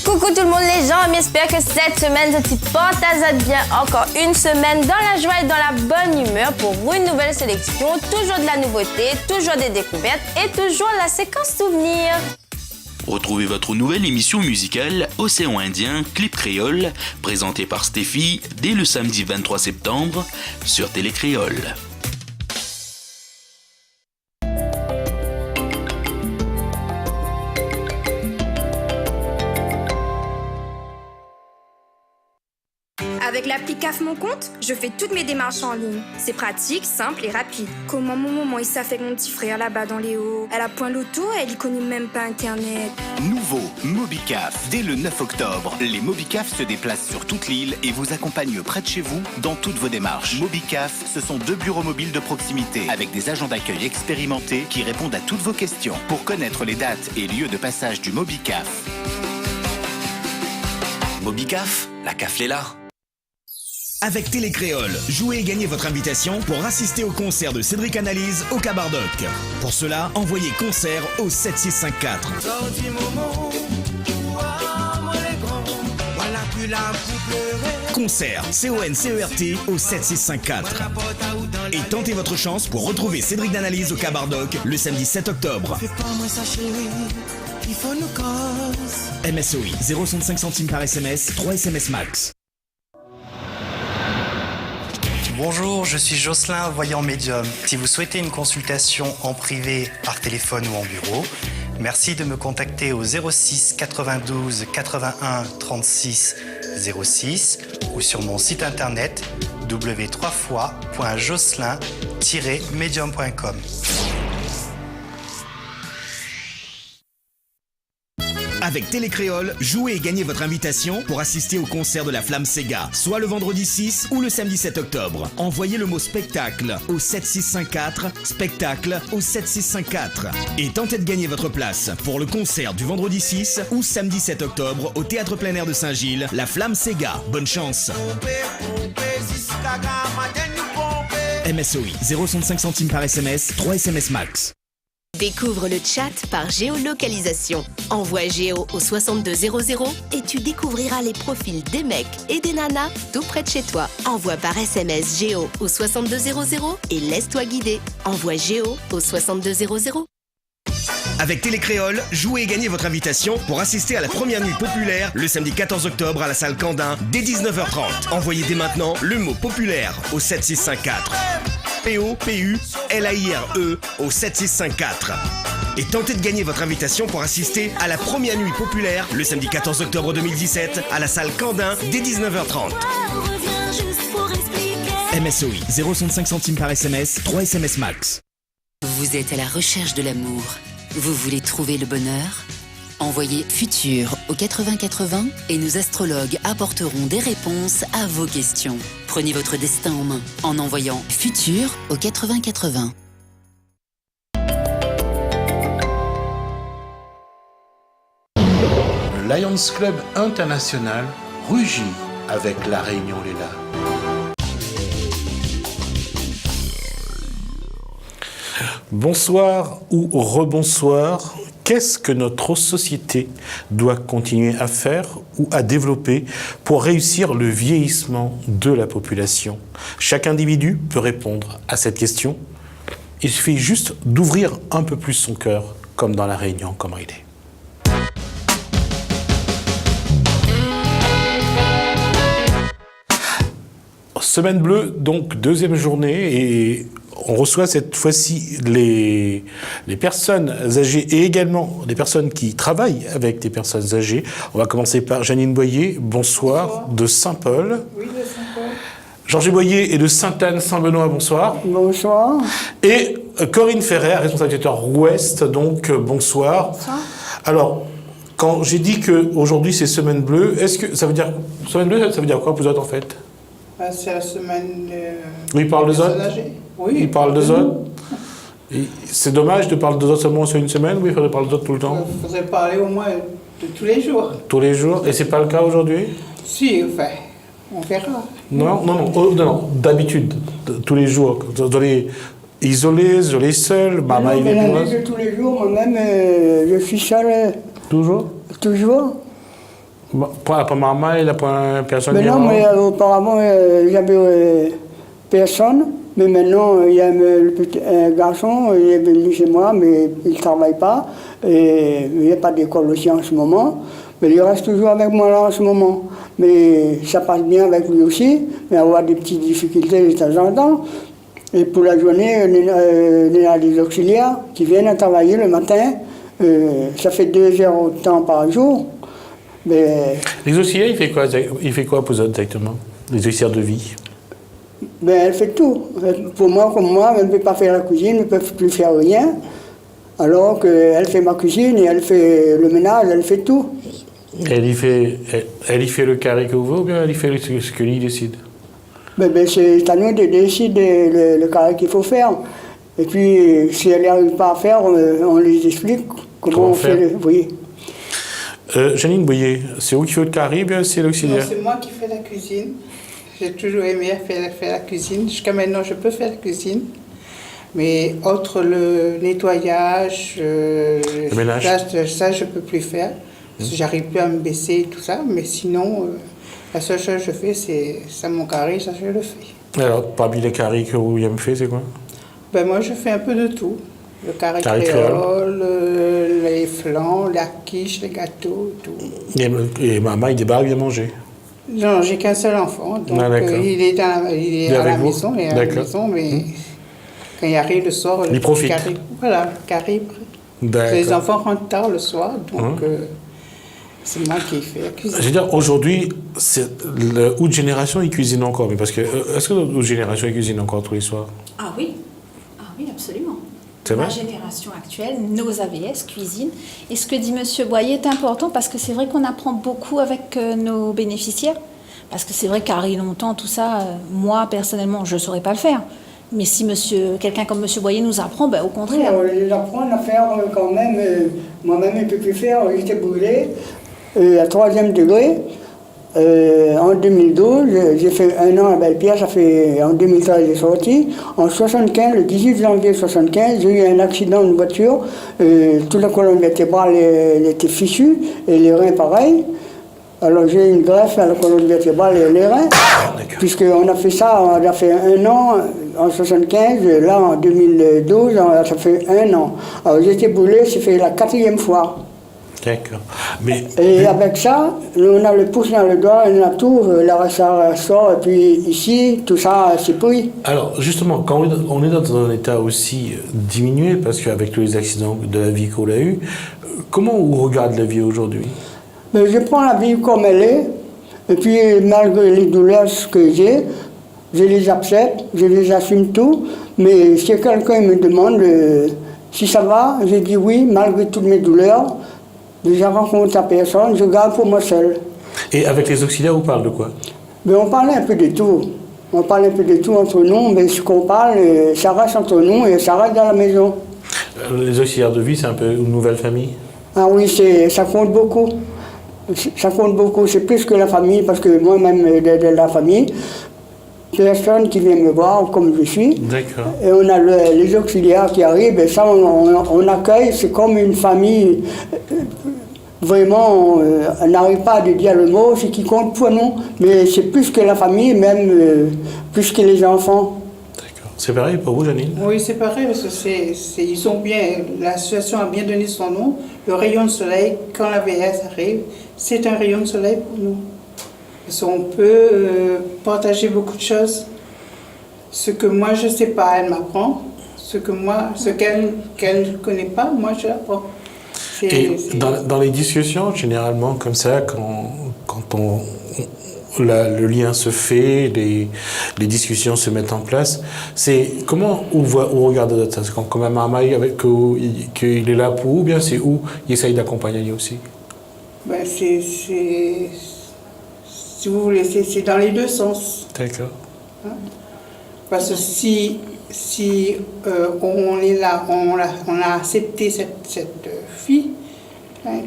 Coucou tout le monde les gens, j'espère que cette semaine je t'y porte bien. Encore une semaine dans la joie et dans la bonne humeur pour une nouvelle sélection. Toujours de la nouveauté, toujours des découvertes et toujours la séquence souvenirs. Retrouvez votre nouvelle émission musicale Océan Indien, Clip Créole, présentée par Stéphie dès le samedi 23 septembre sur Télé Créole. Avec l'appli CAF Mon Compte, je fais toutes mes démarches en ligne. C'est pratique, simple et rapide. Comment mon maman il s'affaire mon petit frère là-bas dans les hauts. Elle a point l'auto, elle y connaît même pas Internet. Nouveau MobiCAF. Dès le 9 octobre, les MobiCAF se déplacent sur toute l'île et vous accompagnent près de chez vous dans toutes vos démarches. MobiCAF, ce sont 2 bureaux mobiles de proximité avec des agents d'accueil expérimentés qui répondent à toutes vos questions. Pour connaître les dates et lieux de passage du MobiCAF. MobiCAF, la CAF l'est là. Avec Télé Créole, jouez et gagnez votre invitation pour assister au concert de Cédric Analyse au Cabardoc. Pour cela, envoyez concert au 7654. Concert, C-O-N-C-E-R-T au 7654. Et tentez votre chance pour retrouver Cédric d'Analyse au Cabardoc le samedi 7 octobre. MSOI, 0,65 centimes par SMS, 3 SMS max. Bonjour, je suis Jocelyn, voyant médium. Si vous souhaitez une consultation en privé, par téléphone ou en bureau, merci de me contacter au 06 92 81 36 06 ou sur mon site internet w3fois.jocelyn-medium.com. Avec Télé Créole, jouez et gagnez votre invitation pour assister au concert de la Flamme Sega, soit le vendredi 6 ou le samedi 7 octobre. Envoyez le mot spectacle au 7654, spectacle au 7654. Et tentez de gagner votre place pour le concert du vendredi 6 ou samedi 7 octobre au Théâtre Plein Air de Saint-Gilles, la Flamme Sega. Bonne chance. MSOI, 0,65 centimes par SMS, 3 SMS max. Découvre le chat par géolocalisation. Envoie Géo au 6200 et tu découvriras les profils des mecs et des nanas tout près de chez toi. Envoie par SMS Géo au 6200 et laisse-toi guider. Envoie Géo au 6200. Avec Télé Créole, jouez et gagnez votre invitation pour assister à la première nuit populaire le samedi 14 octobre à la salle Candin dès 19h30. Envoyez dès maintenant le mot populaire au 7654. POPULAIRE au 7654. Et tentez de gagner votre invitation pour assister à la première nuit populaire le samedi 14 octobre 2017 à la salle Candin dès 19h30. MSOI, 0,65 centimes par SMS, 3 SMS max. Vous êtes à la recherche de l'amour. Vous voulez trouver le bonheur ? Envoyez Futur au 8080 et nos astrologues apporteront des réponses à vos questions. Prenez votre destin en main en envoyant Futur au 8080. Le Lions Club International rugit avec La Réunion Léla. Bonsoir ou rebonsoir. Qu'est-ce que notre société doit continuer à faire ou à développer pour réussir le vieillissement de la population ? Chaque individu peut répondre à cette question. Il suffit juste d'ouvrir un peu plus son cœur comme dans la Réunion, comment il est. Semaine bleue, donc deuxième journée, et on reçoit cette fois-ci les personnes âgées et également des personnes qui travaillent avec des personnes âgées. On va commencer par Janine Boyer, bonsoir, de Saint-Paul. Oui, de Saint-Paul. Georges Boyer est de Sainte-Anne-Saint-Benoît, bonsoir. Bonsoir. Et Corinne Ferrer, responsable du territoire ouest, donc bonsoir. Bonsoir. Alors, quand j'ai dit qu'aujourd'hui c'est semaine bleue, est-ce que ça veut dire... Semaine bleue, ça veut dire quoi vous autres en fait? C'est la semaine Oui, il parle de zone. Oui. Il parle de zone. C'est dommage de parler de zone seulement sur une semaine, oui, il faudrait parler de zone tout le temps. Il faudrait parler au moins de tous les jours. Tous les jours. Et c'est pas le cas aujourd'hui? Si, enfin, on verra. Non, d'habitude, tous les jours. Dans les isolés seul, maman il est tous les jours, moi-même, je suis seule. Toujours? Toujours. Pas maman, il n'a pas personne. Mais non, mais auparavant, j'avais personne. Mais maintenant, il y a un garçon, il est venu chez moi, mais il ne travaille pas. Et il n'y a pas d'école aussi en ce moment. Mais il reste toujours avec moi là en ce moment. Mais ça passe bien avec lui aussi. Mais avoir des petites difficultés de temps en temps. Et pour la journée, il y a des auxiliaires qui viennent travailler le matin. Ça fait 2 heures de temps par jour. Mais les auxiliaires, il fait quoi pour eux exactement? Les auxiliaires de vie? Ben, elle fait tout. Pour moi, comme moi, elle ne peut pas faire la cuisine, elle ne peut plus faire rien. Alors qu'elle fait ma cuisine et elle fait le ménage, elle fait tout. Elle y fait le carré que vous voulez ou bien elle y fait ce que lui décide? Ben, c'est à nous de décider le carré qu'il faut faire. Et puis, si elle n'arrive pas à faire, on les explique comment on fait. Oui. Janine Boyer, c'est vous qui faites le carré ou bien c'est l'auxiliaire? Non, c'est moi qui fais la cuisine. J'ai toujours aimé faire la cuisine. Jusqu'à maintenant, je peux faire la cuisine. Mais autre le nettoyage, le ménage, ça je ne peux plus faire. Parce que j'arrive plus à me baisser et tout ça. Mais sinon, la seule chose que je fais, c'est ça, mon carré, ça je le fais. Alors, parmi les carrés que vous aimez faire, c'est quoi? Ben, moi, je fais un peu de tout. Le carré créole, les flans, la quiche, les gâteaux, tout. Et maman, il débarque bien manger? Non, j'ai qu'un seul enfant, donc il est à la maison, mais quand il arrive le soir, il profite. Voilà, le carré. Les enfants rentrent tard le soir, donc c'est moi qui fais la cuisine. Je veux dire, aujourd'hui, le haute génération, ils cuisinent encore, mais parce que est-ce que la haute génération, ils cuisinent encore tous les soirs? Ah oui, absolument. C'est vrai? La génération actuelle, nos AVS cuisinent. Et ce que dit M. Boyer est important parce que c'est vrai qu'on apprend beaucoup avec nos bénéficiaires. Parce que c'est vrai qu'arrive longtemps, tout ça, moi, personnellement, je ne saurais pas le faire. Mais si quelqu'un comme M. Boyer nous apprend, ben, au contraire. Oui, on les apprend à faire quand même. Moi-même, je ne peux plus faire. J'étais brûlé à 3e degré. En 2012, j'ai fait 1 an à Belle-Pierre, en 2013 j'ai sorti. En 75, le 18 janvier 1975, j'ai eu un accident de voiture. Toute la colonne vertébrale était fichue et les reins pareil. Alors j'ai eu une greffe à la colonne vertébrale et les reins. Puisqu'on a fait ça, on a fait 1 an en 75, là en 2012, ça fait 1 an. Alors j'ai été brûlé, c'est fait la 4e fois. D'accord. Et avec ça, on a le pouce dans le doigt, on a tout, ça sort, et puis ici, tout ça, c'est pris. Alors, justement, quand on est dans un état aussi diminué, parce qu'avec tous les accidents de la vie qu'on a eu, comment on regarde la vie aujourd'hui? Mais je prends la vie comme elle est, et puis malgré les douleurs que j'ai, je les accepte, je les assume tout, mais si quelqu'un me demande si ça va, je dis oui, malgré toutes mes douleurs. Je rencontre la personne, je garde pour moi seul. Et avec les auxiliaires, on parle de quoi? Mais on parle un peu de tout. On parle un peu de tout entre nous, mais ce qu'on parle, ça reste entre nous et ça reste dans la maison. Les auxiliaires de vie, c'est un peu une nouvelle famille? Ah oui, ça compte beaucoup. Ça compte beaucoup, c'est plus que la famille, parce que moi-même, de la famille, personne qui vient me voir comme je suis. D'accord. Et on a les auxiliaires qui arrivent, et ça, on accueille, c'est comme une famille. Vraiment, on n'arrive pas à dire le mot, c'est qui compte pour nous, mais c'est plus que la famille, même plus que les enfants. D'accord. C'est pareil pour vous, Janine? Oui, c'est pareil, parce que ils ont bien, l'association a bien donné son nom. Le rayon de soleil, quand la vieillesse arrive, c'est un rayon de soleil pour nous. Parce qu'on peut partager beaucoup de choses. Ce que moi je ne sais pas, elle m'apprend. Ce qu'elle ne connaît pas, moi je l'apprends. Et dans les discussions, généralement, comme ça, quand le lien se fait, les discussions se mettent en place, c'est comment on regarde ça? C'est quand même un mail qu'il est là pour vous, ou bien c'est où il essaye d'accompagner aussi? Ben, si vous voulez, c'est dans les deux sens. D'accord. Hein? Parce que si on est là, on a accepté cette fille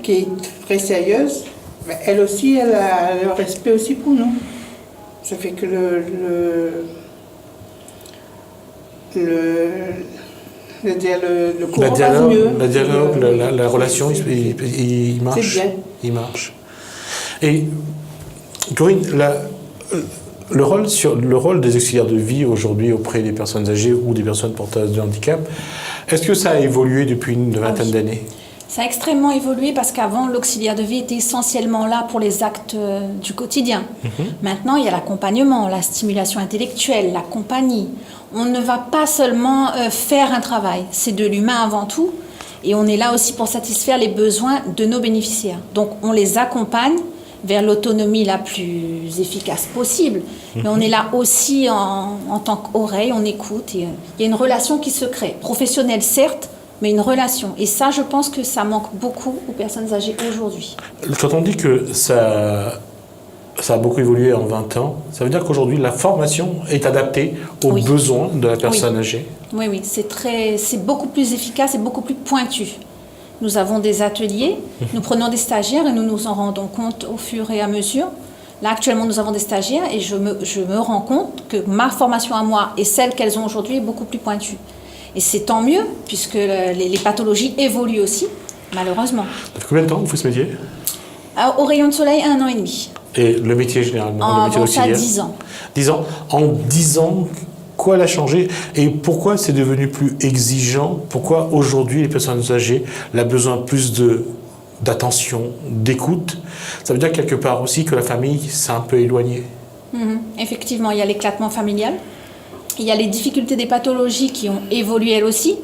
qui est très sérieuse, mais elle aussi, elle a le respect aussi pour nous. Ça fait que le courant va mieux. Le dialogue, la relation, il marche. C'est bien. Il marche. Et Corinne, le rôle des auxiliaires de vie aujourd'hui auprès des personnes âgées ou des personnes porteuses de handicap, est-ce que ça a évolué depuis une vingtaine d'années? Ça a extrêmement évolué parce qu'avant, l'auxiliaire de vie était essentiellement là pour les actes du quotidien. Maintenant, il y a l'accompagnement, la stimulation intellectuelle, la compagnie. On ne va pas seulement faire un travail, c'est de l'humain avant tout. Et on est là aussi pour satisfaire les besoins de nos bénéficiaires. Donc, on les accompagne vers l'autonomie la plus efficace possible. Mais on est là aussi en tant qu'oreille, on écoute. Et, il y a une relation qui se crée, professionnelle certes, mais une relation. Et ça, je pense que ça manque beaucoup aux personnes âgées aujourd'hui. Quand on dit que ça a beaucoup évolué en 20 ans, ça veut dire qu'aujourd'hui, la formation est adaptée aux besoins de la personne âgée? Oui, c'est beaucoup plus efficace et beaucoup plus pointu. Nous avons des ateliers, nous prenons des stagiaires et nous nous en rendons compte au fur et à mesure. Là, actuellement, nous avons des stagiaires et je me rends compte que ma formation à moi et celle qu'elles ont aujourd'hui est beaucoup plus pointue. Et c'est tant mieux, puisque les pathologies évoluent aussi, malheureusement. Ça fait combien de temps vous faites ce métier? Au rayon de soleil, 1 an et demi. Et le métier, généralement, le métier d'auxiliaire? ça, 10 ans. 10 ans. En 10 ans, quoi a changé? Et pourquoi c'est devenu plus exigeant? Pourquoi aujourd'hui, les personnes âgées ont besoin plus d'attention, d'écoute? Ça veut dire quelque part aussi que la famille s'est un peu éloignée. Effectivement, il y a l'éclatement familial. Il y a les difficultés des pathologies qui ont évolué elles aussi.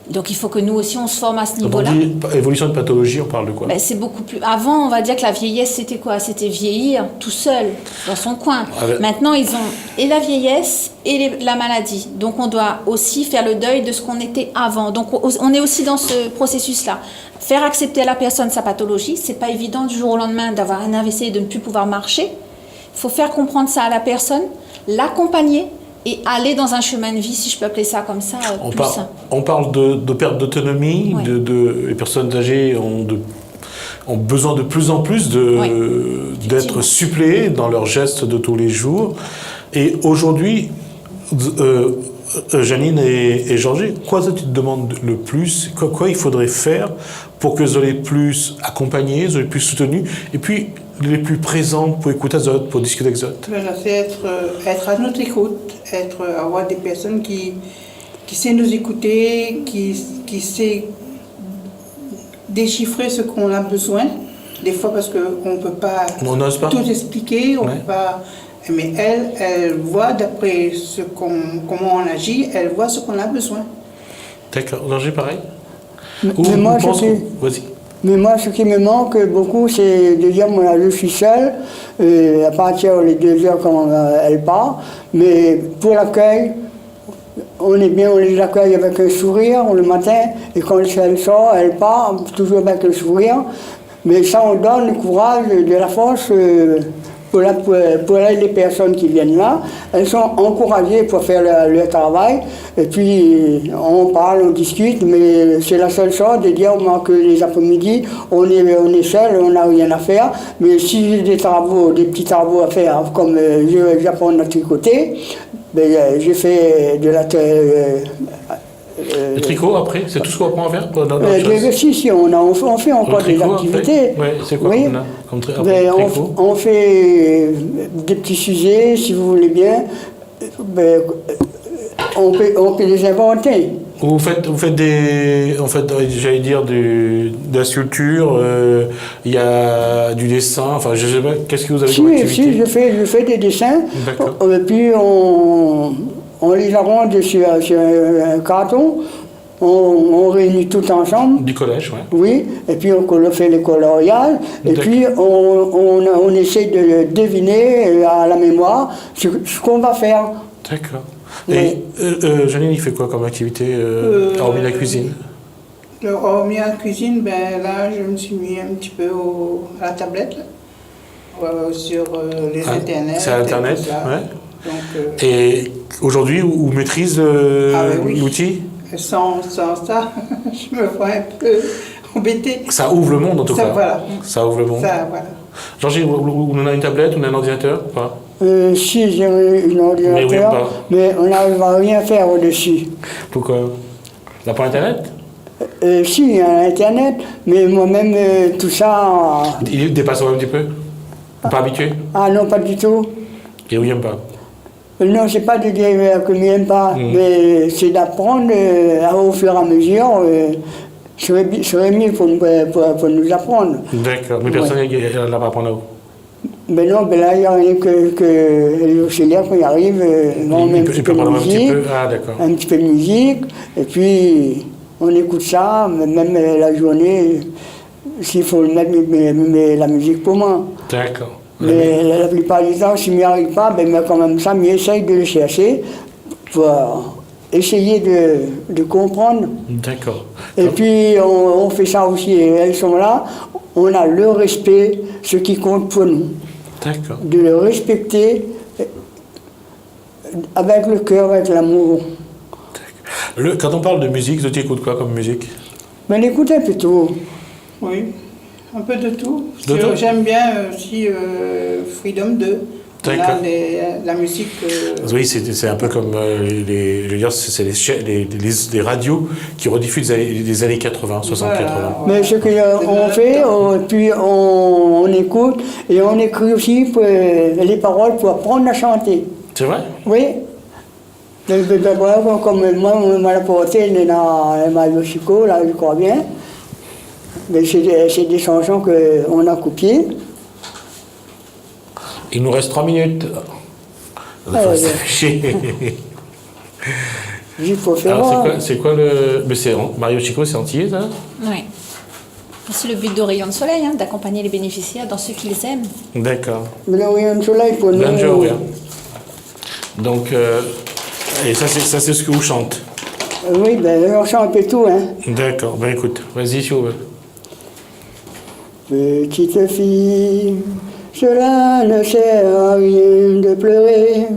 Donc il faut que nous aussi on se forme à ce niveau-là. Quand on dit évolution de pathologie, on parle de quoi? C'est beaucoup plus. Avant, on va dire que la vieillesse, c'était quoi? C'était vieillir tout seul, dans son coin. Maintenant, ils ont et la vieillesse et la maladie. Donc on doit aussi faire le deuil de ce qu'on était avant. Donc on est aussi dans ce processus-là. Faire accepter à la personne sa pathologie, c'est pas évident du jour au lendemain d'avoir un AVC et de ne plus pouvoir marcher. Il faut faire comprendre ça à la personne, l'accompagner et aller dans un chemin de vie, si je peux appeler ça comme ça, on parle de perte d'autonomie, les personnes âgées ont besoin de plus en plus d'être suppléées dans leurs gestes de tous les jours. Et aujourd'hui, Janine et Georges, quoi tu te demandes le plus? Quoi il faudrait faire pour que vous soyez plus accompagnés, vous soyez plus soutenus, et puis les plus présents pour écouter les autres, pour discuter avec les autres? C'est être à notre écoute, avoir des personnes qui savent nous écouter, qui savent déchiffrer ce qu'on a besoin. Des fois, parce qu'on ne peut pas tout expliquer, on peut pas. Mais elle voit d'après comment on agit, elle voit ce qu'on a besoin. D'accord. Roger, pareil? Mais moi, ce qui me manque beaucoup, c'est de dire, moi, je suis seule, à partir des 2 heures quand elle part, mais pour l'accueil, on est bien, on les accueille avec un sourire le matin, et quand elle sort, elle part, toujours avec le sourire, mais ça, on donne le courage, de la force pour les personnes qui viennent là. Elles sont encouragées pour faire leur travail. Et puis, on parle, on discute, mais c'est la seule chose de dire que les après-midi, on est seul, on n'a rien à faire. Mais si j'ai des petits travaux à faire, comme j'apprends à tricoter, j'ai fait de la... le tricot, après, c'est tout ce qu'on apprend à faire? Si, on fait encore des activités. C'est quoi comme tricot? On fait des petits sujets, si vous voulez bien. on peut les inventer. Vous faites des, en fait, j'allais dire de la sculpture, il y a du dessin, enfin je sais pas, qu'est-ce que vous avez comme activité? Si, je fais des dessins, et puis on les arrange sur un carton, on réunit tout ensemble. Du collège, ouais. Oui, et puis on fait les coloriages, et puis on essaie de deviner à la mémoire ce qu'on va faire. D'accord. Et Janine, il fait quoi comme activité, hormis la cuisine? Hormis la cuisine, ben là, je me suis mis un petit peu à la tablette, sur les internets. C'est Internet, ouais. Donc, et aujourd'hui, vous maîtrisez l'outil? Sans ça, je me vois un peu embêtée. Ça ouvre le monde en tout cas. Voilà. Ça ouvre le monde. Ça, voilà. Georgie, vous en avez une tablette, ou un ordinateur ou pas? Si, j'ai un ordinateur, mais on n'arrive à rien faire au-dessus. Pourquoi? On n'a pas Internet? Si, il y a Internet, mais moi-même, tout ça... Il dépasse un petit peu? Pas habitué? Ah non, pas du tout. Et vous n'aimez pas? Non, c'est pas de dire que je n'aime pas, mais c'est d'apprendre au fur et à mesure. Serait mieux pour nous apprendre. D'accord, mais personne ne l'a pas apprendre à vous? Ben non, ben là, il n'y a rien que les auxiliaires, quand ils arrivent, on met un petit peu de musique, un petit peu de musique, et puis on écoute ça, même la journée, s'il faut mettre la musique pour moi. D'accord. Mais la plupart du temps, s'il ne m'y arrive pas, ben quand même ça, mais essaye de le chercher pour essayer de comprendre. D'accord. Et puis on fait ça aussi, elles sont là, on a le respect, ce qui compte pour nous. D'accord. De le respecter avec le cœur, avec l'amour. Quand on parle de musique, tu écoutes quoi comme musique? Mais écoute un peu tout. Oui, un peu de tout. J'aime bien aussi Freedom 2. D'accord. La musique. Oui, c'est un peu comme les radios qui rediffusent des années 80, 60-80. Mais ce qu'on fait, puis on écoute et on écrit aussi les paroles pour apprendre à chanter. C'est vrai? Oui. Comme moi, on m'a porté dans Mario Chico, là, je crois bien. Mais c'est des chansons qu'on a copiées. Il nous reste 3 minutes. Il faut faire voir. C'est quoi le... Mario Chico, c'est antillais, ça? Oui. C'est le but de Rayon de Soleil, d'accompagner les bénéficiaires dans ce qu'ils aiment. D'accord. Le Rayon de Soleil, pour nous... Oui. Donc, et ça, c'est ce que vous chantez? Oui, ben, on chante un peu tout, hein. D'accord. Ben, écoute, vas-y, si vous voulez. Petite fille, cela ne sert à rien de pleurer.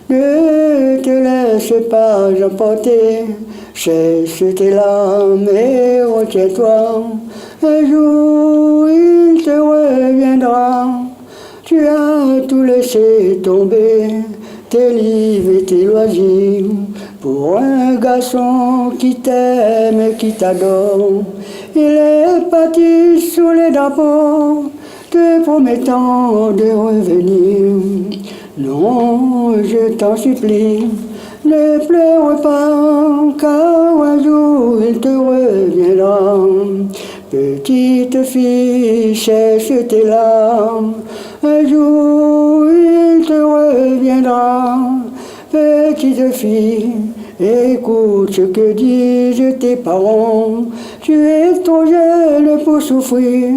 Ne te laisse pas emporter, cesse tes larmes et retiens-toi. Un jour il te reviendra, tu as tout laissé tomber, tes livres et tes loisirs, pour un garçon qui t'aime et qui t'adore. Il est parti sous les drapeaux, te promettant de revenir. Non, je t'en supplie, ne pleure pas, car un jour il te reviendra. Petite fille, cesse tes larmes, un jour il te reviendra. Petite fille, écoute ce que disent tes parents, tu es trop jeune pour souffrir,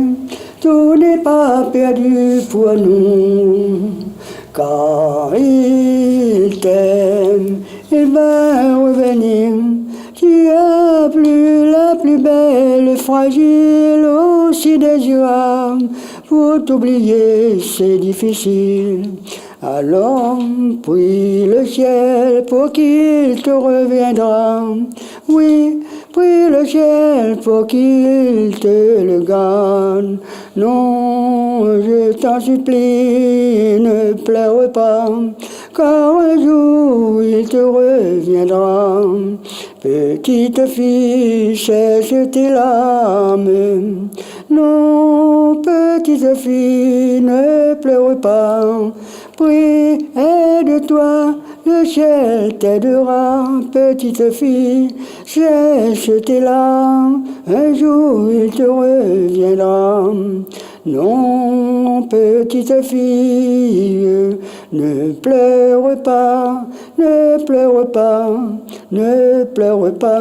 tout n'est pas perdu pour nous. Car il t'aime, il va revenir. Tu as plus la plus belle, fragile, aussi désirable. Pour t'oublier, c'est difficile. Alors, prie le ciel pour qu'il te reviendra. Oui, prie le ciel pour qu'il te le garde. Non, je t'en supplie, ne pleure pas, car un jour il te reviendra. Petite fille, sèche tes larmes. Non, petite fille, ne pleure pas. Prie, aide-toi, le ciel t'aidera. Petite fille, sèche tes larmes. Un jour il te reviendra. Non, petite fille, ne pleure pas, ne pleure pas, ne pleure pas,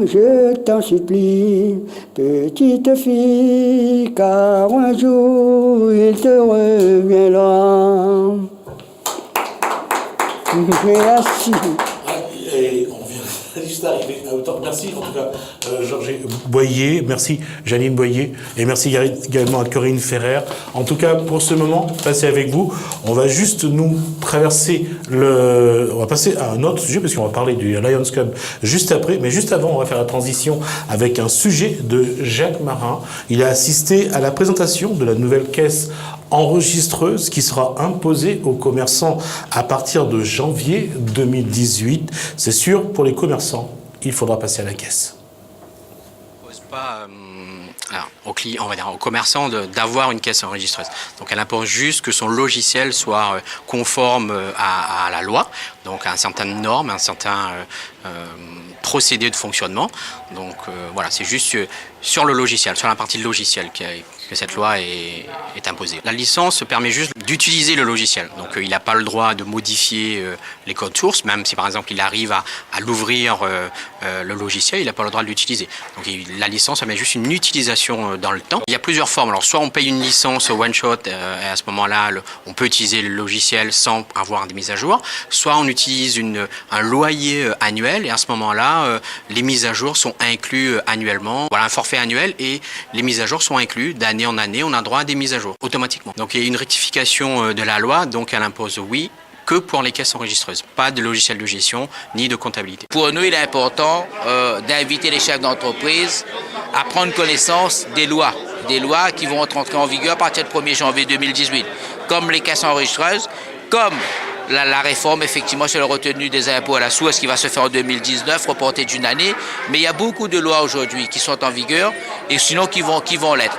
je t'en supplie, petite fille, car un jour il te reviendra. Merci. Et on vient juste d'arriver à hauteur. Merci en tout cas Georges Boyer, merci Janine Boyer et merci également à Corinne Ferrer. En tout cas pour ce moment passé avec vous, on va juste nous traverser on va passer à un autre sujet parce qu'on va parler du Lions Club juste après, mais juste avant on va faire la transition avec un sujet de Jacques Marin. Il a assisté à la présentation de la nouvelle caisse enregistreuse qui sera imposée aux commerçants à partir de janvier 2018. C'est sûr, pour les commerçants, il faudra passer à la caisse. Pas on va dire aux commerçants d'avoir une caisse enregistreuse. Donc elle impose juste que son logiciel soit conforme à la loi, donc à certaines normes, à un certain procédé de fonctionnement. Donc voilà, c'est juste sur le logiciel, sur la partie de logiciel que cette loi est imposée. La licence permet juste d'utiliser le logiciel. Donc il n'a pas le droit de modifier les codes sources, même si par exemple il arrive à l'ouvrir le logiciel, il n'a pas le droit de l'utiliser. Donc la licence permet juste une utilisation dans le temps. Il y a plusieurs formes. Alors soit on paye une licence one shot et à ce moment-là on peut utiliser le logiciel sans avoir des mises à jour. Soit on utilise un loyer annuel et à ce moment-là les mises à jour sont inclus annuellement. Voilà un forfait annuel et les mises à jour sont inclus d'année en année. On a droit à des mises à jour automatiquement. Donc il y a une rectification de la loi, donc elle impose que pour les caisses enregistreuses, pas de logiciel de gestion ni de comptabilité. Pour nous, il est important d'inviter les chefs d'entreprise à prendre connaissance des lois qui vont entrer en vigueur à partir du 1er janvier 2018, comme les caisses enregistreuses, comme la réforme effectivement sur le retenu des impôts à la source qui va se faire en 2019, reportée d'une année, mais il y a beaucoup de lois aujourd'hui qui sont en vigueur et sinon qui vont l'être.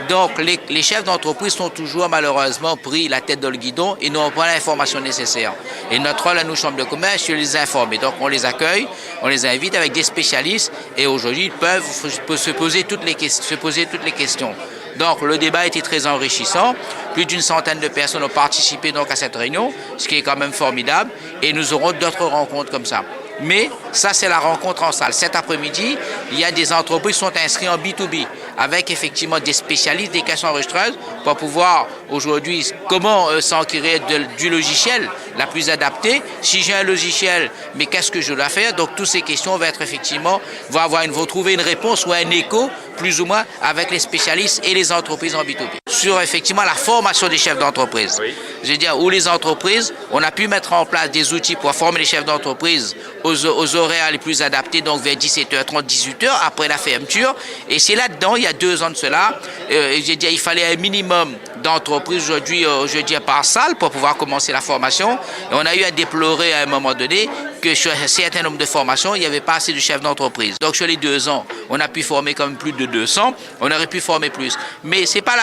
Donc les chefs d'entreprise sont toujours malheureusement pris la tête dans le guidon et n'ont pas l'information nécessaire. Et notre rôle à nous, chambres de commerce, c'est de les informer. Donc on les accueille, on les invite avec des spécialistes et aujourd'hui ils peuvent se poser toutes les questions. Donc le débat a été très enrichissant. Plus d'une centaine de personnes ont participé donc à cette réunion, ce qui est quand même formidable. Et nous aurons d'autres rencontres comme ça. Mais ça, c'est la rencontre en salle. Cet après-midi, il y a des entreprises qui sont inscrites en B2B avec effectivement des spécialistes des caisses enregistreuses pour pouvoir aujourd'hui comment s'enquérir du logiciel la plus adaptée. Si j'ai un logiciel, mais qu'est-ce que je dois faire? Donc toutes ces questions vont être effectivement, vont trouver une réponse ou un écho plus ou moins avec les spécialistes et les entreprises en B2B. Sur effectivement la formation des chefs d'entreprise. Oui. Je veux dire, où les entreprises, on a pu mettre en place des outils pour former les chefs d'entreprise aux horaires les plus adaptés, donc vers 17h30, 18h, après la fermeture. Et c'est là-dedans, il y a 2 ans de cela, il fallait un minimum d'entreprises aujourd'hui, je dis par salle, pour pouvoir commencer la formation. Et on a eu à déplorer à un moment donné que sur un certain nombre de formations, il n'y avait pas assez de chefs d'entreprise. Donc sur les 2 ans, on a pu former quand même plus de 200, on aurait pu former plus. Mais c'est pas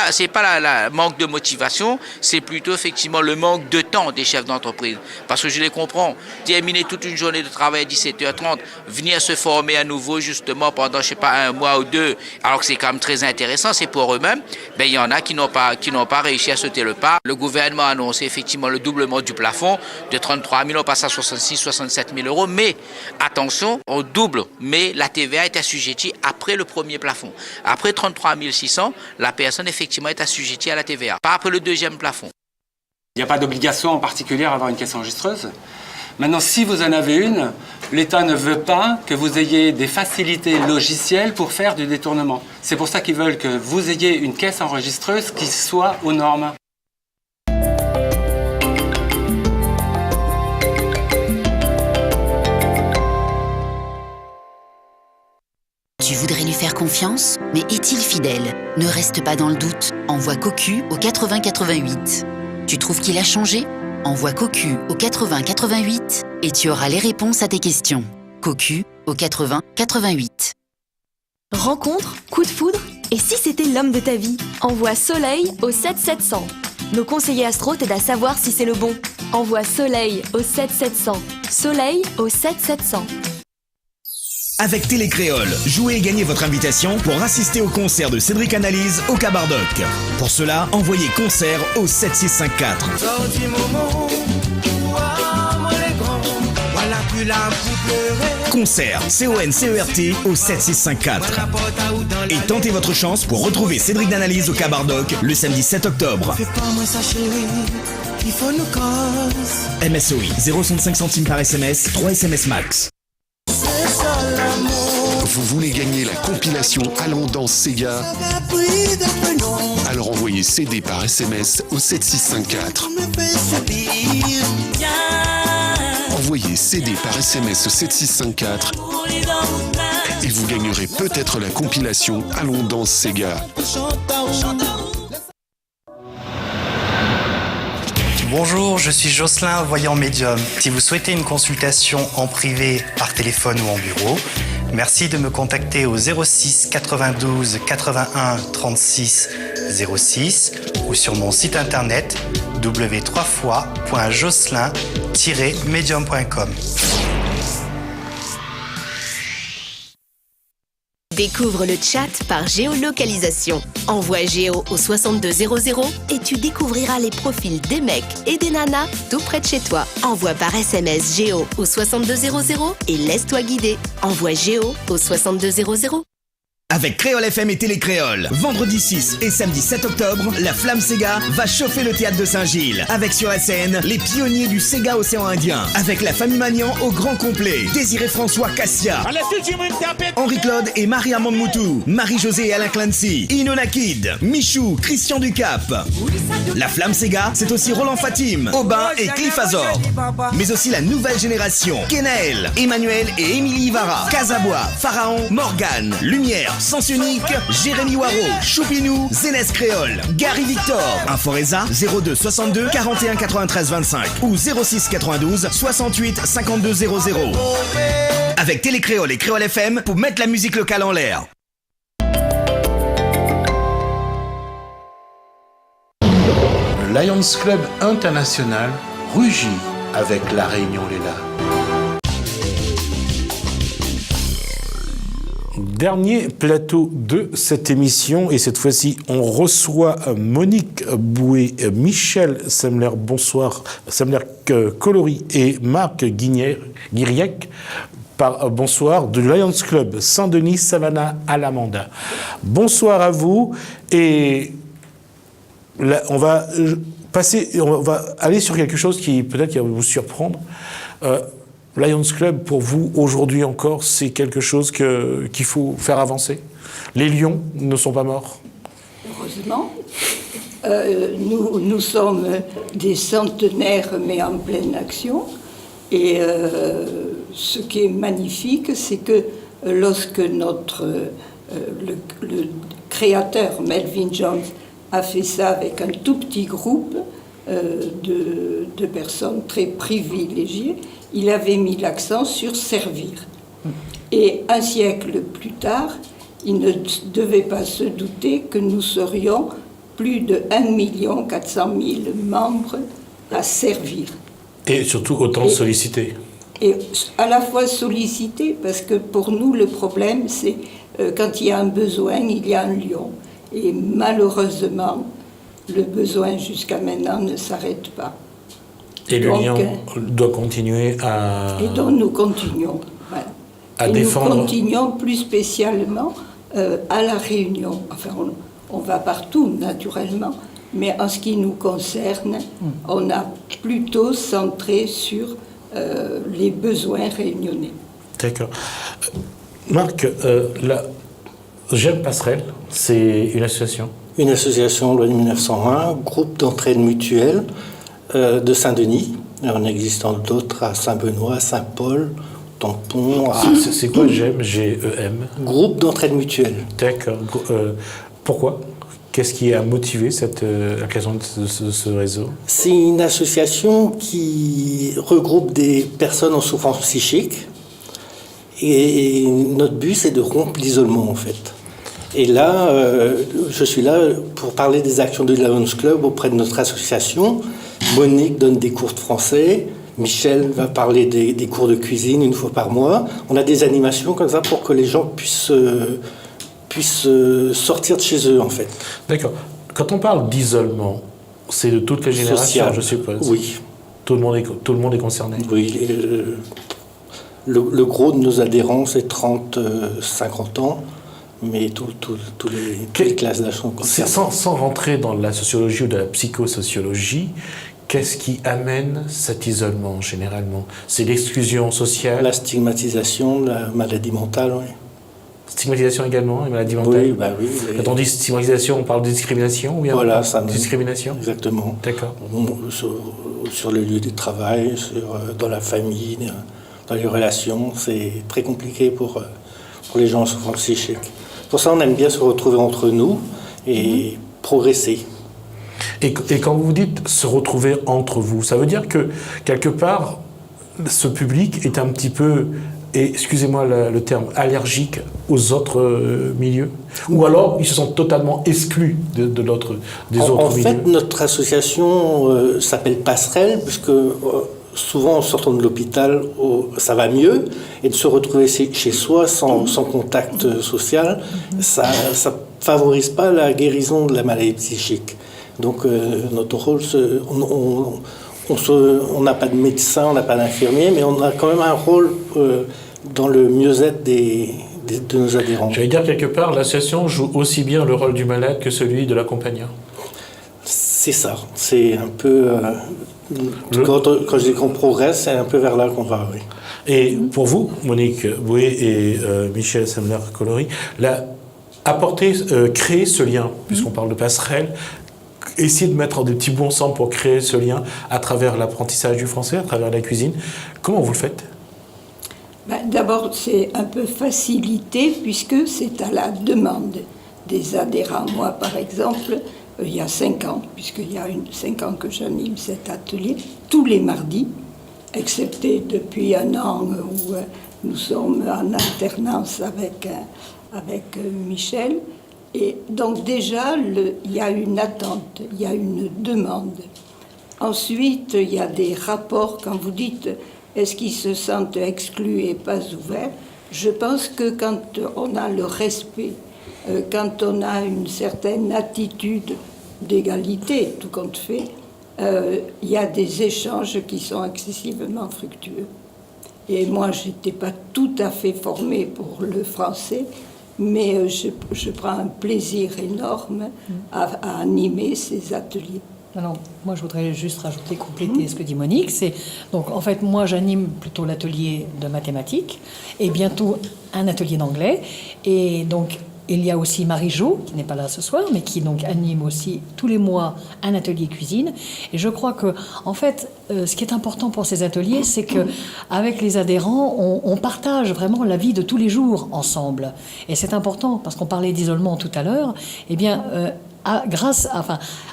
la manque de motivation, c'est plutôt effectivement le manque de temps des chefs d'entreprise. Parce que je les comprends, terminer toute une journée de travail à 17h30, venir se former à nouveau justement pendant, je sais pas, 1 mois ou 2, alors que c'est quand même très intéressant, c'est pour eux-mêmes, ben il y en a qui n'ont pas réussi à sauter le pas. Le gouvernement a annoncé effectivement le doublement du plafond, de 33 000, on passe à 66 67 000 euros, mais attention, on double, mais la TVA est assujettie après le premier plafond. Après 33 600, la personne effectivement est assujettie à la TVA, pas après le deuxième plafond. Il n'y a pas d'obligation en particulier à avoir une caisse enregistreuse. Maintenant, si vous en avez une, l'État ne veut pas que vous ayez des facilités logicielles pour faire du détournement. C'est pour ça qu'ils veulent que vous ayez une caisse enregistreuse qui soit aux normes. Tu voudrais lui faire confiance, mais est-il fidèle? Ne reste pas dans le doute. Envoie Cocu au 80 88. Tu trouves qu'il a changé? Envoie Cocu au 80 88 et tu auras les réponses à tes questions. cocu au 80 88. Rencontre, coup de foudre, et si c'était l'homme de ta vie? Envoie Soleil au 7700. Nos conseillers astro t'aident à savoir si c'est le bon. Envoie Soleil au 7700. Soleil au 7700. Avec Télécréole, jouez et gagnez votre invitation pour assister au concert de Cédric Analyse au Cabardoc. Pour cela, envoyez concert au 7654. Concert, C-O-N-C-E-R-T au 7654. Et tentez votre chance pour retrouver Cédric d'Analyse au Cabardoc le samedi 7 octobre. MSOI, 0,65 centimes par SMS, 3 SMS max. Vous voulez gagner la compilation Allons dans Sega? Alors envoyez CD par SMS au 7654. Envoyez CD par SMS au 7654 et vous gagnerez peut-être la compilation Allons dans Sega. Bonjour, je suis Jocelyn, voyant médium. Si vous souhaitez une consultation en privé, par téléphone ou en bureau, merci de me contacter au 06 92 81 36 06 ou sur mon site internet w3fois.jocelyn-medium.com. Découvre le chat par géolocalisation. Envoie Géo au 6200 et tu découvriras les profils des mecs et des nanas tout près de chez toi. Envoie par SMS Géo au 6200 et laisse-toi guider. Envoie Géo au 6200. Avec Créole FM et Télécréole, vendredi 6 et samedi 7 octobre, la Flamme Sega va chauffer le théâtre de Saint-Gilles. Avec sur la scène, les pionniers du Sega Océan Indien. Avec la famille Magnan au grand complet. Désiré François Cassia. Henri-Claude et Marie-Armande Moutou. Marie-Josée et Alain Clancy. Inona Kid. Michou, Christian Ducap. La Flamme Sega, c'est aussi Roland Fatim, Aubin et Cliff Azor. Mais aussi la nouvelle génération. Kenaël, Emmanuel et Émilie Ivara. Casabois, Pharaon, Morgane, Lumière, Sens Unique, Jérémy Waro, Choupinou, Zénès Créole, Gary Victor, Inforesa 02 62 41 93 25 ou 06 92 68 52 00. Avec Télécréole et Créole FM pour mettre la musique locale en l'air. Le Lions Club International rugit avec La Réunion Léla. Dernier plateau de cette émission et cette fois-ci on reçoit Monique Boué, Michel Semler, bonsoir, Semler Colory et Marc Guiriec, bonsoir, de Lions Club Saint-Denis Savannah Alamanda. Bonsoir à vous et là, on va aller sur quelque chose qui peut-être va vous surprendre. Lions Club, pour vous, aujourd'hui encore, c'est quelque chose qu'il faut faire avancer? Les lions ne sont pas morts? Heureusement. Nous sommes des centenaires, mais en pleine action. Et ce qui est magnifique, c'est que lorsque le créateur, Melvin Jones, a fait ça avec un tout petit groupe de personnes très privilégiées, il avait mis l'accent sur servir. Et un siècle plus tard, il ne devait pas se douter que nous serions plus de 1 400 000 membres à servir. Et surtout autant sollicités. Et à la fois sollicités, parce que pour nous, le problème, c'est quand il y a un besoin, il y a un lion. Et malheureusement, le besoin jusqu'à maintenant ne s'arrête pas. Et le lien doit continuer à... Et donc nous continuons. Voilà. À défendre... Nous continuons plus spécialement à La Réunion. Enfin, on va partout, naturellement. Mais en ce qui nous concerne, on a plutôt centré sur les besoins réunionnais. D'accord. Marc, la GEM Passerelle, c'est une association? Une association loi de 1901, groupe d'entraide mutuelle de Saint-Denis. Il en existe d'autres à Saint-Benoît, Saint-Paul, Tampon. C'est quoi GEM, G-E-M? Groupe d'entraide mutuelle. D'accord. Pourquoi? Qu'est-ce qui a motivé la création de ce réseau? C'est une association qui regroupe des personnes en souffrance psychique Et notre but, c'est de rompre l'isolement, en fait. Et là, je suis là pour parler des actions du Lions Club auprès de notre association. Monique donne des cours de français. Michel va parler des cours de cuisine une fois par mois. On a des animations comme ça pour que les gens puissent sortir de chez eux, en fait. D'accord. Quand on parle d'isolement, c'est de toutes les générations, je suppose. Oui. Tout le monde est concerné. Oui. Le gros de nos adhérents, c'est 30-50 ans, mais toutes les classes d'âge sont concernées. Sans rentrer dans la sociologie ou de la psychosociologie, qu'est-ce qui amène cet isolement, généralement? C'est l'exclusion sociale? La stigmatisation, la maladie mentale, oui. Stigmatisation également, la maladie mentale? Oui. Quand on dit stigmatisation, on parle de discrimination ou bien? Voilà, ça. Discrimination? Exactement. D'accord. Sur le lieu de travail, dans la famille, dans les relations, c'est très compliqué pour les gens en souffrance psychique. Pour ça, on aime bien se retrouver entre nous et progresser. Et quand vous dites se retrouver entre vous, ça veut dire que, quelque part, ce public est un petit peu, et excusez-moi le terme, allergique aux autres milieux? Ou alors, ils se sont totalement exclus des autres milieux? En fait, notre association s'appelle Passerelle, puisque souvent, en sortant de l'hôpital, ça va mieux, et de se retrouver chez soi sans contact social, ça favorise pas la guérison de la maladie psychique. Donc, notre rôle, on n'a pas de médecin, on n'a pas d'infirmier, mais on a quand même un rôle dans le mieux-être de nos adhérents. J'allais dire, quelque part, l'association joue aussi bien le rôle du malade que celui de l'accompagnant. C'est ça. C'est un peu... Quand je dis qu'on progresse, c'est un peu vers là qu'on va, oui. Et pour vous, Monique Boué et Michel Semler-Colori, créer ce lien, puisqu'on parle de passerelle, essayer de mettre des petits bouts ensemble pour créer ce lien à travers l'apprentissage du français, à travers la cuisine. Comment vous le faites? D'abord, c'est un peu facilité puisque c'est à la demande des adhérents. Moi, par exemple, il y a 5 ans, puisqu'il y a 5 ans que j'anime cet atelier, tous les mardis, excepté depuis 1 an où nous sommes en alternance avec Michel. Et donc déjà, il y a une attente, il y a une demande. Ensuite, il y a des rapports. Quand vous dites est-ce qu'ils se sentent exclus et pas ouverts, je pense que quand on a le respect, quand on a une certaine attitude d'égalité, tout compte fait, il y a des échanges qui sont excessivement fructueux. Et moi, je n'étais pas tout à fait formée pour le français, mais je prends un plaisir énorme à animer ces ateliers. Alors, moi, je voudrais juste rajouter, compléter ce que dit Monique. Donc, en fait, moi, j'anime plutôt l'atelier de mathématiques et bientôt un atelier d'anglais. Et donc, il y a aussi Marie-Jo, qui n'est pas là ce soir, mais qui donc anime aussi tous les mois un atelier cuisine. Et je crois que, en fait, ce qui est important pour ces ateliers, c'est que avec les adhérents, on partage vraiment la vie de tous les jours ensemble. Et c'est important parce qu'on parlait d'isolement tout à l'heure. Eh bien,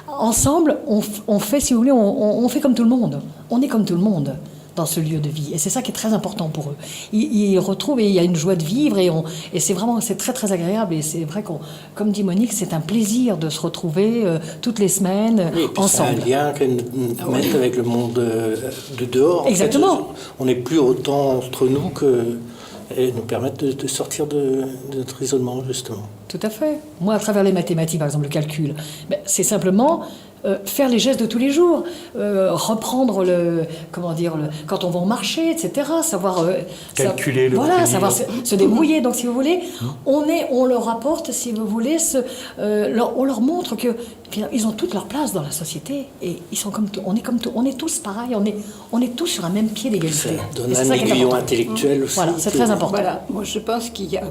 ensemble, on fait, si vous voulez, on fait comme tout le monde. On est comme tout le monde dans ce lieu de vie. Et c'est ça qui est très important pour eux. Ils retrouvent, et il y a une joie de vivre, et c'est très, très agréable. Et c'est vrai comme dit Monique, c'est un plaisir de se retrouver toutes les semaines ensemble. C'est un lien qui nous met avec le monde de dehors. Exactement. En fait, on n'est plus autant entre nous et nous permettent de sortir de notre isolement, justement. Tout à fait. Moi, à travers les mathématiques, par exemple, le calcul, c'est simplement faire les gestes de tous les jours, reprendre quand on va au marché, etc. Savoir calculer le prix. Savoir se débrouiller. Donc, si vous voulez, on leur apporte, si vous voulez, on leur montre que ils ont toute leur place dans la société et ils sont on est tous pareils, on est tous sur un même pied d'égalité. Ça donne un aiguillon intellectuel aussi. Voilà, c'est très important. Voilà, moi je pense qu'il y a,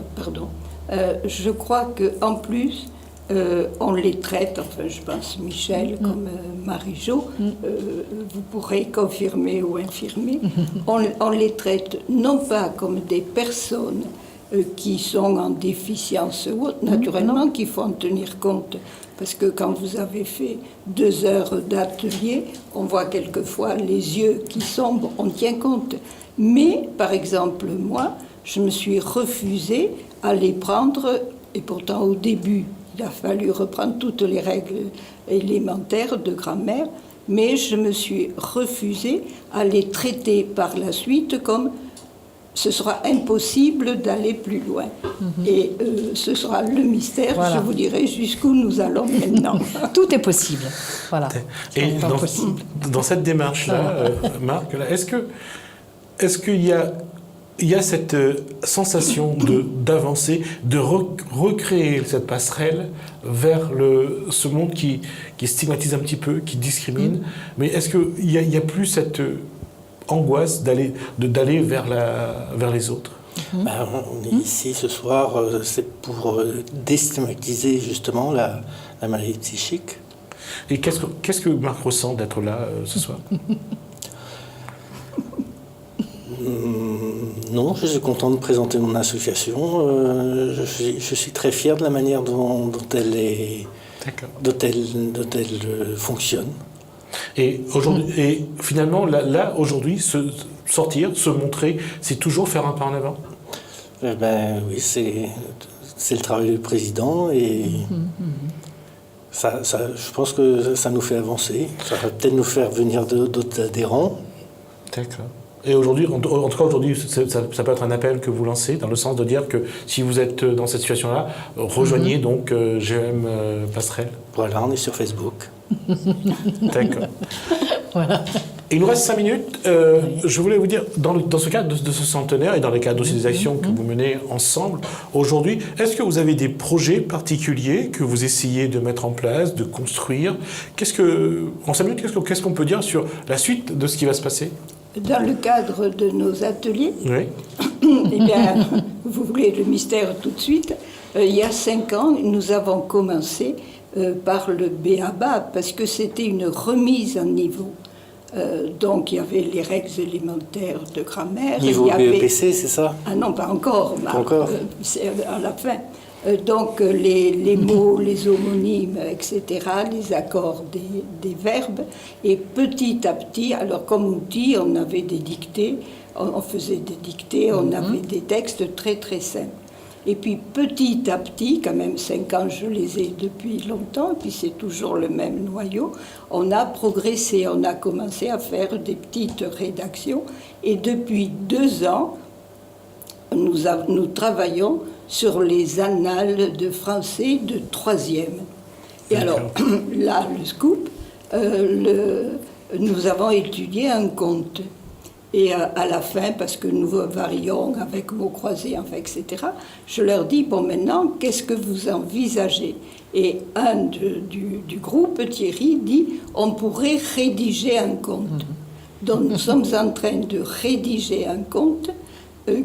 je crois qu'en plus, on les traite, enfin je pense Michel comme Marie-Jo, vous pourrez confirmer ou infirmer, on les traite non pas comme des personnes qui sont en déficience ou autre, naturellement qu'il faut en tenir compte, parce que quand vous avez fait 2 heures d'atelier, on voit quelquefois les yeux qui sombrent, on tient compte. Mais, par exemple, moi, je me suis refusée à les prendre, et pourtant au début, il a fallu reprendre toutes les règles élémentaires de grammaire, mais je me suis refusée à les traiter par la suite comme ce sera impossible d'aller plus loin. Et ce sera le mystère, Voilà. je vous dirai jusqu'où nous allons maintenant. Tout est possible. Voilà. Et dans cette démarche-là, Marc, là, est-ce qu'il y a cette sensation d'avancer, de recréer cette passerelle vers ce monde qui stigmatise un petit peu, qui discrimine, mais est-ce qu'il y a plus cette angoisse d'aller vers les autres? Ben, on est ici ce soir, c'est pour déstigmatiser justement la maladie psychique. Et qu'est-ce que Marc ressent d'être là ce soir? Non, je suis content de présenter mon association. Je suis très fier de la manière dont elle fonctionne. Et finalement, là aujourd'hui, sortir, se montrer, c'est toujours faire un pas en avant? Ben oui, c'est le travail du président et je pense que ça nous fait avancer. Ça va peut-être nous faire venir d'autres adhérents. D'accord. Et aujourd'hui, en tout cas aujourd'hui, ça peut être un appel que vous lancez dans le sens de dire que si vous êtes dans cette situation-là, rejoignez donc GEM Passerelle. Voilà, on est sur Facebook. D'accord. Voilà. Il nous reste 5 minutes. Je voulais vous dire, dans ce cadre de ce centenaire et dans le cadre aussi des actions que vous menez ensemble aujourd'hui, est-ce que vous avez des projets particuliers que vous essayez de mettre en place, de construire? En 5 minutes, qu'est-ce qu'on peut dire sur la suite de ce qui va se passer? Dans le cadre de nos ateliers, oui. Eh bien, vous voulez le mystère tout de suite. Il y a 5 ans, nous avons commencé par le B.A.B.A. parce que c'était une remise en niveau. Donc il y avait les règles élémentaires de grammaire. Niveau BEPC, c'est ça? Ah non, pas encore, Marc. Pas encore. C'est à la fin. Donc les mots, les homonymes, etc., les accords des verbes. Et petit à petit, alors comme outil, on avait des dictées, on faisait des dictées, on avait des textes très très simples. Et puis petit à petit, quand même 5 ans, je les ai depuis longtemps, puis c'est toujours le même noyau, on a progressé, on a commencé à faire des petites rédactions. Et depuis 2 ans, nous travaillons sur les annales de français de 3e. Et alors, là, le scoop, nous avons étudié un conte. Et à la fin, parce que nous varions avec mots croisés, enfin, etc., je leur dis, bon, maintenant, qu'est-ce que vous envisagez? Et un du groupe, Thierry, dit, on pourrait rédiger un conte. Donc nous sommes en train de rédiger un conte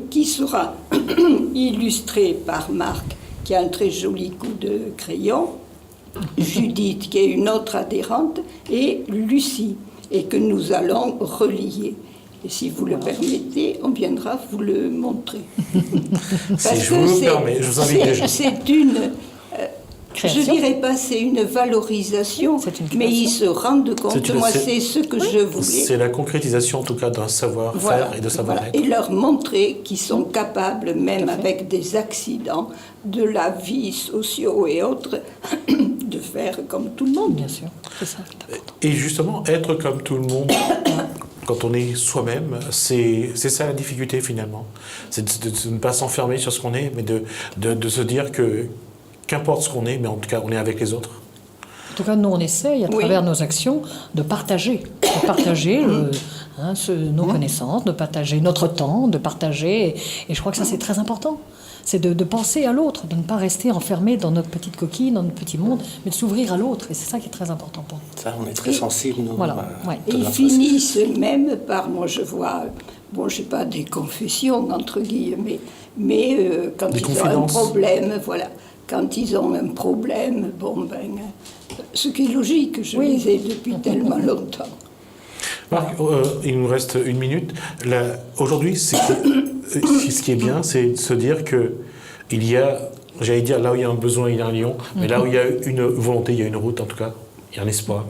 qui sera illustré par Marc, qui a un très joli coup de crayon, Judith, qui est une autre adhérente, et Lucie, et que nous allons relier. Et si vous le permettez, on viendra vous le montrer. Si je vous le permets, je vous invite déjà. C'est une... je dirais pas c'est une valorisation, mais ils se rendent compte, moi c'est ce que je voulais. C'est la concrétisation en tout cas d'un savoir-faire et de savoir-être. Et leur montrer qu'ils sont capables, même avec des accidents de la vie sociaux et autres, de faire comme tout le monde. Bien sûr, c'est ça. Et justement, être comme tout le monde, quand on est soi-même, c'est ça la difficulté finalement. C'est de ne pas s'enfermer sur ce qu'on est, mais de se dire que qu'importe ce qu'on est, mais en tout cas, on est avec les autres. En tout cas, nous, on essaye, à travers nos actions, de partager. De partager nos connaissances, de partager notre temps, de partager... Et je crois que ça, c'est très important. C'est de penser à l'autre, de ne pas rester enfermé dans notre petite coquille, dans notre petit monde, mais de s'ouvrir à l'autre. Et c'est ça qui est très important pour nous. Ça, on est très sensibles, nous. Voilà. Et ils finissent même par, moi je vois, bon, je sais pas, des confessions, entre guillemets, mais quand ils ont un problème, voilà. Quand ils ont un problème, bon ben, ce qui est logique, je les ai depuis tellement longtemps. Marc, il nous reste 1 minute. Aujourd'hui, ce qui est bien, c'est de se dire que il y a, j'allais dire, là où il y a un besoin, il y a un lion, mais là où il y a une volonté, il y a une route, en tout cas, il y a un espoir.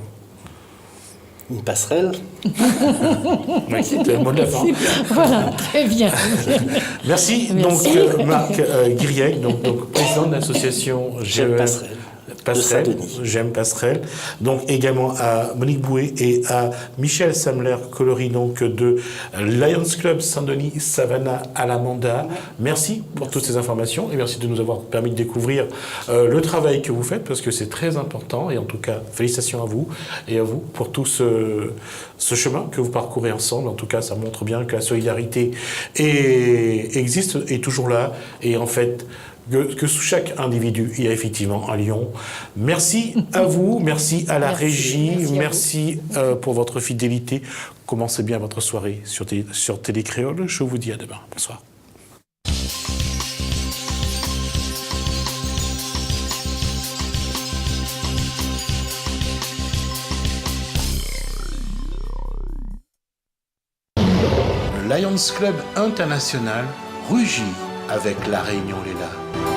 une passerelle. Oui, c'était le mot de la fin. Voilà, très bien. Merci. Merci. Donc, Marc Guiriec, donc président de l'association J'aime Passerelle. J'aime Passerelle. Donc également à Monique Bouet et à Michel Samler-Colory, donc de Lions Club Saint-Denis Savannah à l'Amanda. Merci pour toutes ces informations et merci de nous avoir permis de découvrir le travail que vous faites parce que c'est très important et en tout cas félicitations à vous et à vous pour tout ce chemin que vous parcourez ensemble. En tout cas, ça montre bien que la solidarité existe, est toujours là et en fait que sous chaque individu, il y a effectivement un lion. Merci à vous, merci à la régie, merci pour votre fidélité. Commencez bien votre soirée sur Télé Créole. Je vous dis à demain. Bonsoir. Le Lions Club International rugit avec La Réunion Léla.